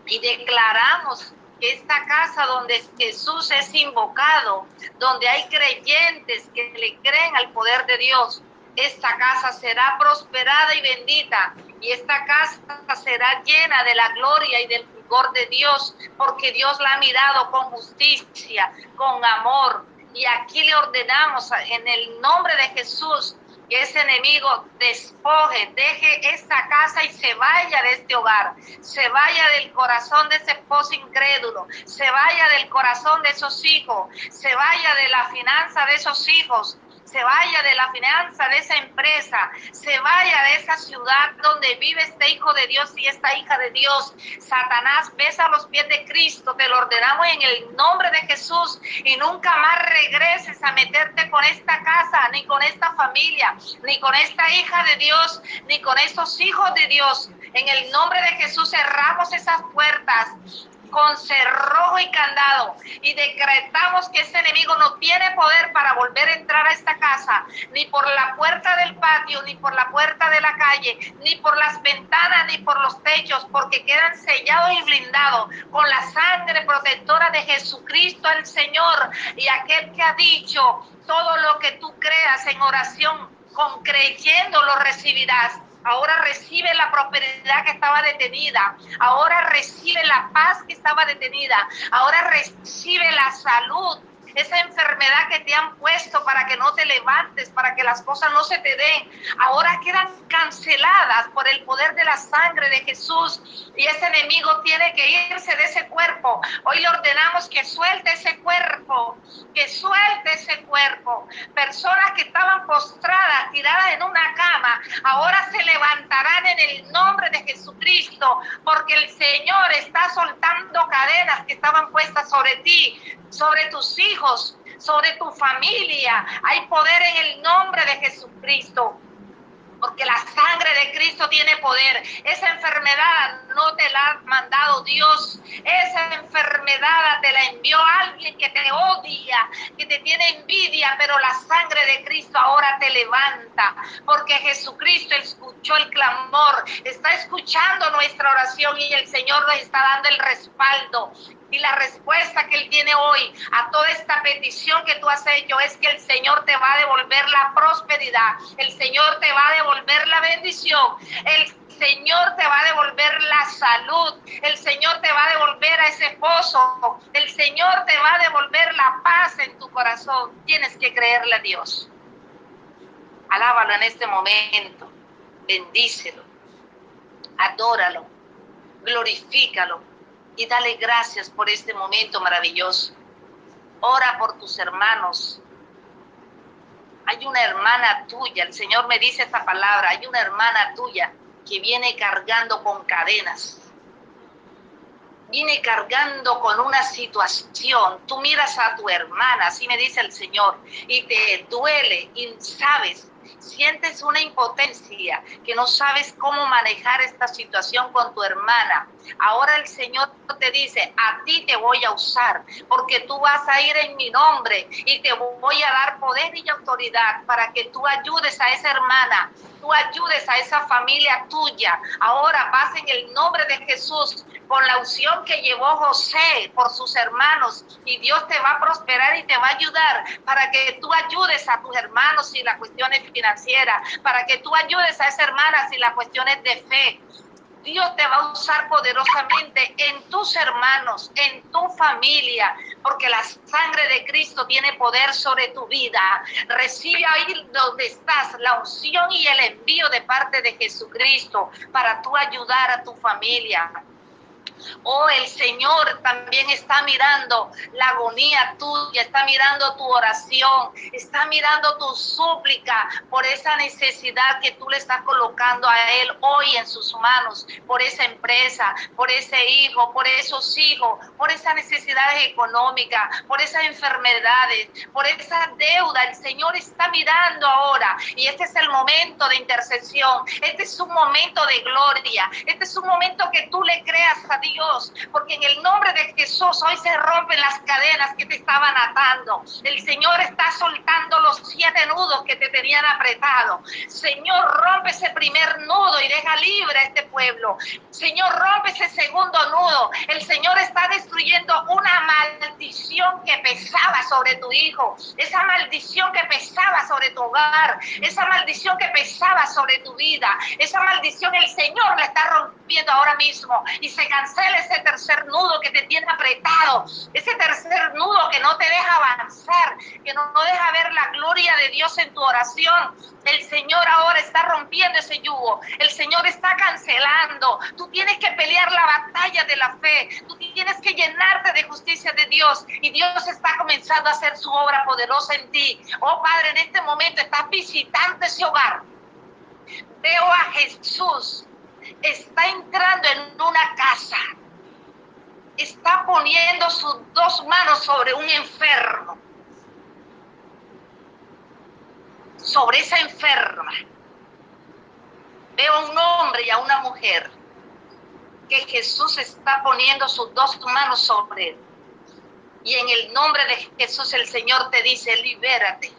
Y declaramos que esta casa donde Jesús es invocado, donde hay creyentes que le creen al poder de Dios, esta casa será prosperada y bendita, y esta casa será llena de la gloria y del fulgor de Dios, porque Dios la ha mirado con justicia, con amor. Y aquí le ordenamos en el nombre de Jesús que ese enemigo despoje, deje esta casa y se vaya de este hogar, se vaya del corazón de ese esposo incrédulo, se vaya del corazón de esos hijos, se vaya de la finanza de esos hijos, se vaya de la finanza de esa empresa, se vaya de esa ciudad donde vive este hijo de Dios y esta hija de Dios. Satanás, besa los pies de Cristo, te lo ordenamos en el nombre de Jesús, y nunca más regreses a meterte con esta casa, ni con esta familia, ni con esta hija de Dios, ni con estos hijos de Dios. En el nombre de Jesús cerramos esas puertas con cerrojo y candado, y decretamos que ese enemigo no tiene poder para volver a entrar a esta casa, ni por la puerta del patio, ni por la puerta de la calle, ni por las ventanas, ni por los techos, porque quedan sellados y blindados con la sangre protectora de Jesucristo el Señor. Y aquel que ha dicho, todo lo que tú creas en oración, con creyendo lo recibirás. Ahora recibe la prosperidad que estaba detenida. Ahora recibe la paz que estaba detenida. Ahora recibe la salud. Esa enfermedad que te han puesto para que no te levantes, para que las cosas no se te den, ahora quedan canceladas por el poder de la sangre de Jesús. Y ese enemigo tiene que irse de ese cuerpo. Hoy le ordenamos que suelte ese cuerpo, que suelte ese cuerpo. Personas que estaban postradas, tiradas en una cama, ahora se levantarán en el nombre de Jesucristo, porque el Señor está soltando cadenas que estaban puestas sobre ti, sobre tus hijos, sobre tu familia. Hay poder en el nombre de Jesucristo, porque la sangre de Cristo tiene poder. Esa enfermedad no te la ha mandado Dios. Esa enfermedad te la envió alguien que te odia, que te tiene envidia, pero la sangre de Cristo ahora te levanta, porque Jesucristo escuchó el clamor, está escuchando nuestra oración, y el Señor nos está dando el respaldo. Y la respuesta que Él tiene hoy a toda esta petición que tú has hecho es que el Señor te va a devolver la prosperidad, el Señor te va a devolver la bendición, el Señor te va a devolver la salud, el Señor te va a devolver a ese esposo, el Señor te va a devolver la paz en tu corazón. Tienes que creerle a Dios. Alábalo en este momento, bendícelo, adóralo, glorifícalo. Y dale gracias por este momento maravilloso. Ora por tus hermanos. Hay una hermana tuya, el Señor me dice esta palabra, hay una hermana tuya que viene cargando con cadenas. Viene cargando con una situación. Tú miras a tu hermana, así me dice el Señor, y te duele y sabes, sientes una impotencia, que no sabes cómo manejar esta situación con tu hermana. Ahora el Señor te dice, a ti te voy a usar, porque tú vas a ir en mi nombre y te voy a dar poder y autoridad para que tú ayudes a esa hermana, tú ayudes a esa familia tuya. Ahora vas en el nombre de Jesús, con la unción que llevó José por sus hermanos, y Dios te va a prosperar y te va a ayudar para que tú ayudes a tus hermanos en las cuestiones financieras, para que tú ayudes a esas hermanas en las cuestiones de fe. Dios te va a usar poderosamente en tus hermanos, en tu familia, porque la sangre de Cristo tiene poder sobre tu vida. Recibe ahí donde estás la unción y el envío de parte de Jesucristo para tú ayudar a tu familia. Oh, el Señor también está mirando la agonía tuya, está mirando tu oración, está mirando tu súplica por esa necesidad que tú le estás colocando a Él hoy en sus manos, por esa empresa, por ese hijo, por esos hijos, por esas necesidades económicas, por esas enfermedades, por esa deuda. El Señor está mirando ahora, y este es el momento de intercesión, este es un momento de gloria, este es un momento que tú le creas a Dios Dios, porque en el nombre de Jesús hoy se rompen las cadenas que te estaban atando. El Señor está soltando los 7 nudos que te tenían apretado. Señor, rompe ese primer nudo y deja libre a este pueblo. Señor, rompe ese segundo nudo. El Señor está destruyendo una maldición que pesaba sobre tu hijo, esa maldición que pesaba sobre tu hogar, esa maldición que pesaba sobre tu vida, esa maldición el Señor la está rompiendo ahora mismo y se cancela ese tercer nudo que te tiene apretado, ese tercer nudo que no te deja avanzar, que no deja ver la gloria de Dios en tu oración. El Señor ahora está rompiendo ese yugo, el Señor está cancelando. Tú tienes que pelear la batalla de la fe, tú tienes que llenarte de justicia de Dios y Dios está comenzando a hacer su obra poderosa en ti. Oh Padre, en este momento estás visitando ese hogar. Veo a Jesús, está entrando en una casa, está poniendo sus 2 manos sobre un enfermo, sobre esa enferma. Veo a un hombre y a una mujer que Jesús está poniendo sus 2 manos sobre él. Y en el nombre de Jesús el Señor te dice, libérate,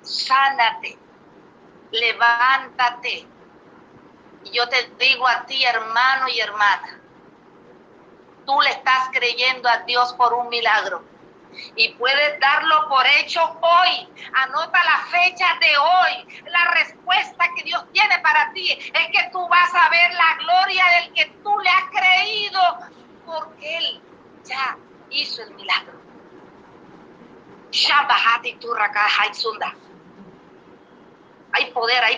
sánate, levántate. Y yo te digo a ti, hermano y hermana, tú le estás creyendo a Dios por un milagro y puedes darlo por hecho hoy. Anota la fecha de hoy. La respuesta que Dios tiene para ti es que tú vas a ver la gloria del que tú le has creído, porque Él ya hizo el milagro. Hay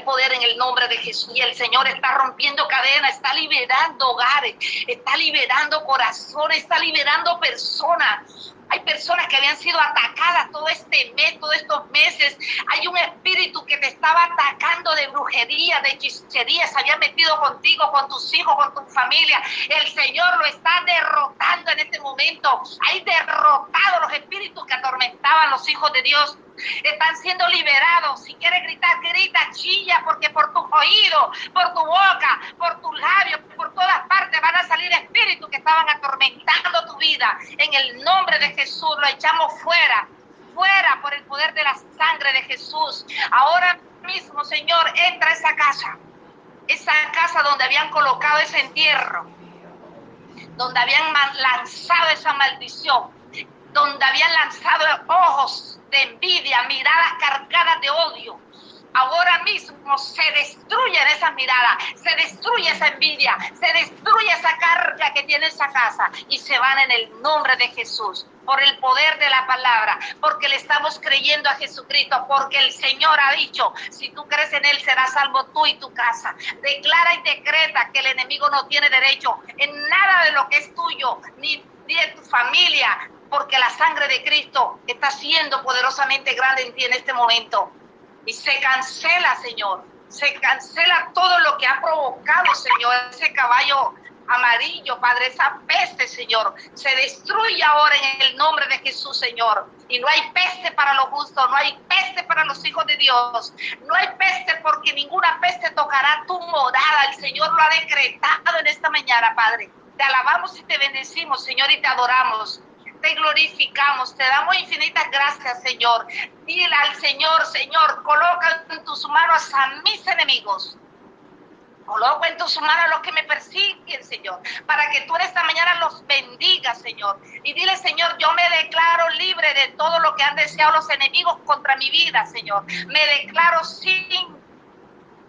poder en el nombre de Jesús y el Señor está rompiendo cadenas, está liberando hogares, está liberando corazones, está liberando personas. Hay personas que habían sido atacadas todo este mes, todos estos meses. Hay un espíritu que te estaba atacando de brujería, de hechicería, se había metido contigo, con tus hijos, con tu familia. El Señor lo está derrotando en este momento. Hay derrotado los espíritus que atormentaban a los hijos de Dios. Están siendo liberados. Si quieres gritar, grita, chilla, porque por tus oídos, por tu boca, por tus labios, por todas partes van a salir espíritus que estaban atormentando tu vida. En el nombre de Jesús lo echamos fuera, fuera por el poder de la sangre de Jesús. Ahora mismo, Señor, entra a esa casa donde habían colocado ese entierro, donde habían lanzado esa maldición, donde habían lanzado ojos de envidia, miradas cargadas de odio. Ahora mismo se destruyen esas miradas, se destruye esa envidia, se destruye esa carga que tiene esa casa y se van en el nombre de Jesús, por el poder de la palabra, porque le estamos creyendo a Jesucristo, porque el Señor ha dicho, si tú crees en Él serás salvo tú y tu casa. Declara y decreta que el enemigo no tiene derecho en nada de lo que es tuyo, ni de tu familia, porque la sangre de Cristo está siendo poderosamente grande en ti en este momento. Y se cancela, Señor, se cancela todo lo que ha provocado, Señor, ese caballo amarillo, Padre, esa peste, Señor, se destruye ahora en el nombre de Jesús, Señor. Y no hay peste para los justos, no hay peste para los hijos de Dios, no hay peste porque ninguna peste tocará tu morada. El Señor lo ha decretado en esta mañana, Padre. Te alabamos y te bendecimos, Señor, y te adoramos. Te glorificamos, te damos infinitas gracias, Señor. Dile al Señor, Señor, coloca en tus manos a mis enemigos. Coloco en tus manos a los que me persiguen, Señor, para que tú en esta mañana los bendigas, Señor. Y dile, Señor, yo me declaro libre de todo lo que han deseado los enemigos contra mi vida, Señor. Me declaro sin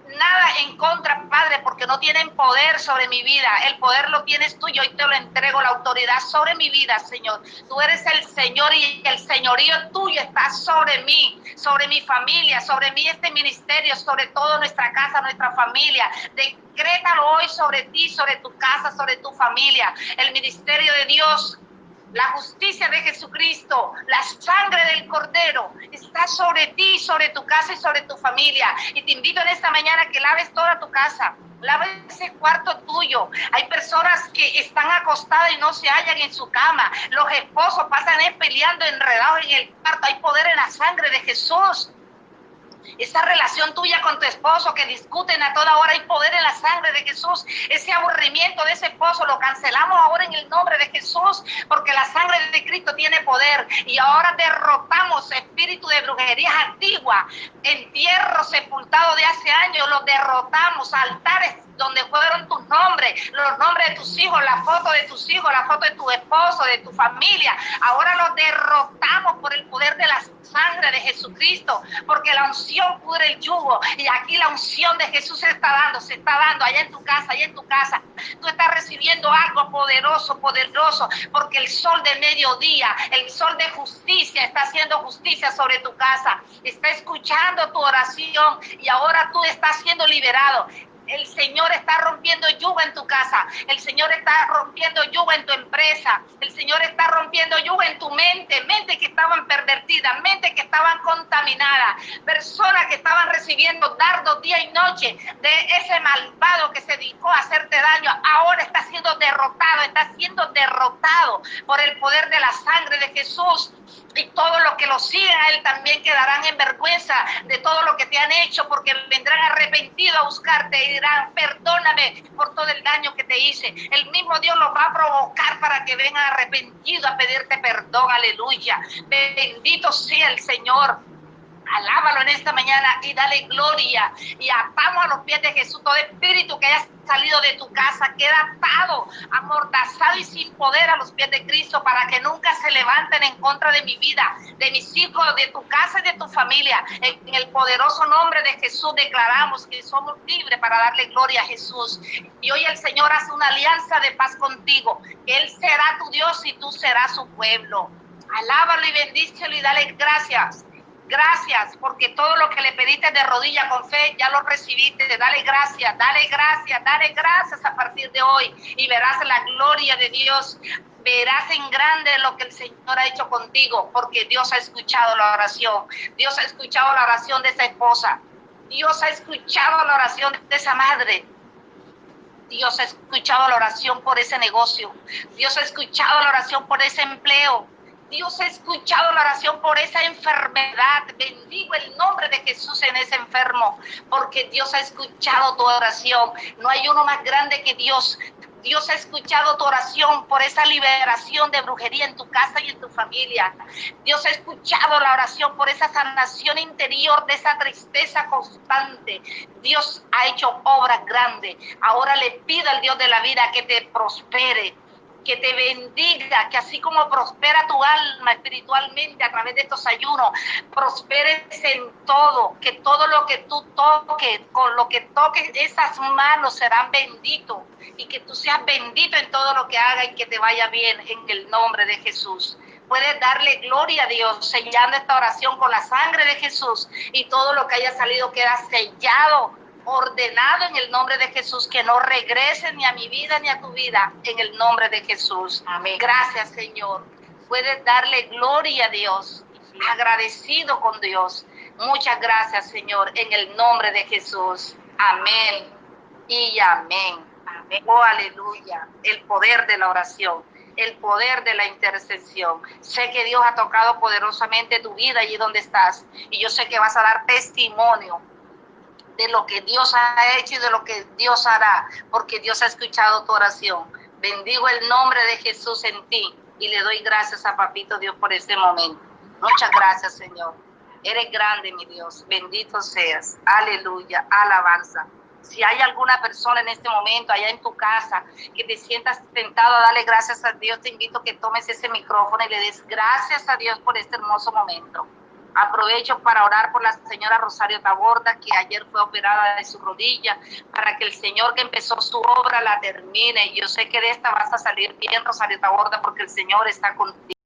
nada en contra, Padre, porque no tienen poder sobre mi vida. El poder lo tienes tú y hoy te lo entrego, la autoridad sobre mi vida, Señor. Tú eres el Señor y el señorío tuyo está sobre mí, sobre mi familia, sobre mí este ministerio, sobre toda nuestra casa, nuestra familia. Decrétalo hoy sobre ti, sobre tu casa, sobre tu familia. El ministerio de Dios, la justicia de Jesucristo, la sangre del Cordero está sobre ti, sobre tu casa y sobre tu familia. Y te invito en esta mañana a que laves toda tu casa, laves ese cuarto tuyo. Hay personas que están acostadas y no se hallan en su cama. Los esposos pasan peleando, enredados en el cuarto. Hay poder en la sangre de Jesús. esa relación tuya con tu esposo que discuten a toda hora, hay poder en la sangre de Jesús. Ese aburrimiento de ese esposo lo cancelamos ahora en el nombre de Jesús, porque la sangre de Cristo tiene poder. Y ahora derrotamos espíritu de brujerías antigua, entierros sepultados de hace años, los derrotamos, altares donde fueron tus nombres, los nombres de tus hijos, la foto de tus hijos, la foto de tu esposo, de tu familia. Ahora los derrotamos por el poder de la sangre de Jesucristo, porque la unción pudre el yugo. Y aquí la unción de Jesús se está dando allá en tu casa, allá en tu casa. Tú estás recibiendo algo poderoso, poderoso, porque el sol de mediodía, el sol de justicia está haciendo justicia sobre tu casa. Está escuchando tu oración y ahora tú estás siendo liberado. El Señor está rompiendo yugo en tu casa. El Señor está rompiendo yugo en tu empresa. El Señor está rompiendo yugo en tu mente. Mente que estaban pervertidas, mente que estaban contaminadas. Personas que estaban recibiendo dardos día y noche de ese malvado que se dedicó a hacerte daño. Ahora está siendo derrotado por el poder de la sangre de Jesús. Y todos los que lo sigan a Él también quedarán en vergüenza de todo lo que te han hecho, porque vendrán arrepentidos a buscarte y dirán: perdóname por todo el daño que te hice. El mismo Dios los va a provocar para que vengan arrepentidos a pedirte perdón. Aleluya. Bendito sea el Señor. Alábalo en esta mañana y dale gloria. Y atamos a los pies de Jesús todo espíritu que haya salido de tu casa, queda atado, amordazado y sin poder a los pies de Cristo, para que nunca se levanten en contra de mi vida, de mis hijos, de tu casa y de tu familia. En el poderoso nombre de Jesús declaramos que somos libres para darle gloria a Jesús. Y hoy el Señor hace una alianza de paz contigo. Él será tu Dios y tú serás su pueblo. Alábalo y bendícelo y dale gracias. Gracias, porque todo lo que le pediste de rodilla con fe, ya lo recibiste. Dale gracias, dale gracias, dale gracias a partir de hoy. Y verás la gloria de Dios. Verás en grande lo que el Señor ha hecho contigo, porque Dios ha escuchado la oración. Dios ha escuchado la oración de esa esposa. Dios ha escuchado la oración de esa madre. Dios ha escuchado la oración por ese negocio. Dios ha escuchado la oración por ese empleo. Dios ha escuchado la oración por esa enfermedad. Bendigo el nombre de Jesús en ese enfermo, porque Dios ha escuchado tu oración. No hay uno más grande que Dios. Dios ha escuchado tu oración por esa liberación de brujería en tu casa y en tu familia. Dios ha escuchado la oración por esa sanación interior de esa tristeza constante. Dios ha hecho obras grandes. Ahora le pido al Dios de la vida que te prospere, que te bendiga, que así como prospera tu alma espiritualmente a través de estos ayunos, prosperes en todo, que todo lo que tú toques, con lo que toques esas manos serán benditos, y que tú seas bendito en todo lo que hagas y que te vaya bien en el nombre de Jesús. Puedes darle gloria a Dios sellando esta oración con la sangre de Jesús, y todo lo que haya salido queda sellado, ordenado en el nombre de Jesús, que no regrese ni a mi vida ni a tu vida, en el nombre de Jesús. Amén. Gracias, Señor. Puedes darle gloria a Dios, agradecido con Dios. Muchas gracias, Señor, en el nombre de Jesús. Amén y amén. Amén. Oh, aleluya. El poder de la oración, el poder de la intercesión. Sé que Dios ha tocado poderosamente tu vida allí donde estás, y yo sé que vas a dar testimonio de lo que Dios ha hecho y de lo que Dios hará, porque Dios ha escuchado tu oración. Bendigo el nombre de Jesús en ti y le doy gracias a Papito Dios por este momento. Muchas gracias, Señor. Eres grande, mi Dios. Bendito seas. Aleluya. Alabanza. Si hay alguna persona en este momento allá en tu casa que te sientas tentado a darle gracias a Dios, te invito a que tomes ese micrófono y le des gracias a Dios por este hermoso momento. Aprovecho para orar por la señora Rosario Taborda, que ayer fue operada de su rodilla, para que el Señor que empezó su obra la termine. Yo sé que de esta vas a salir bien, Rosario Taborda, porque el Señor está contigo.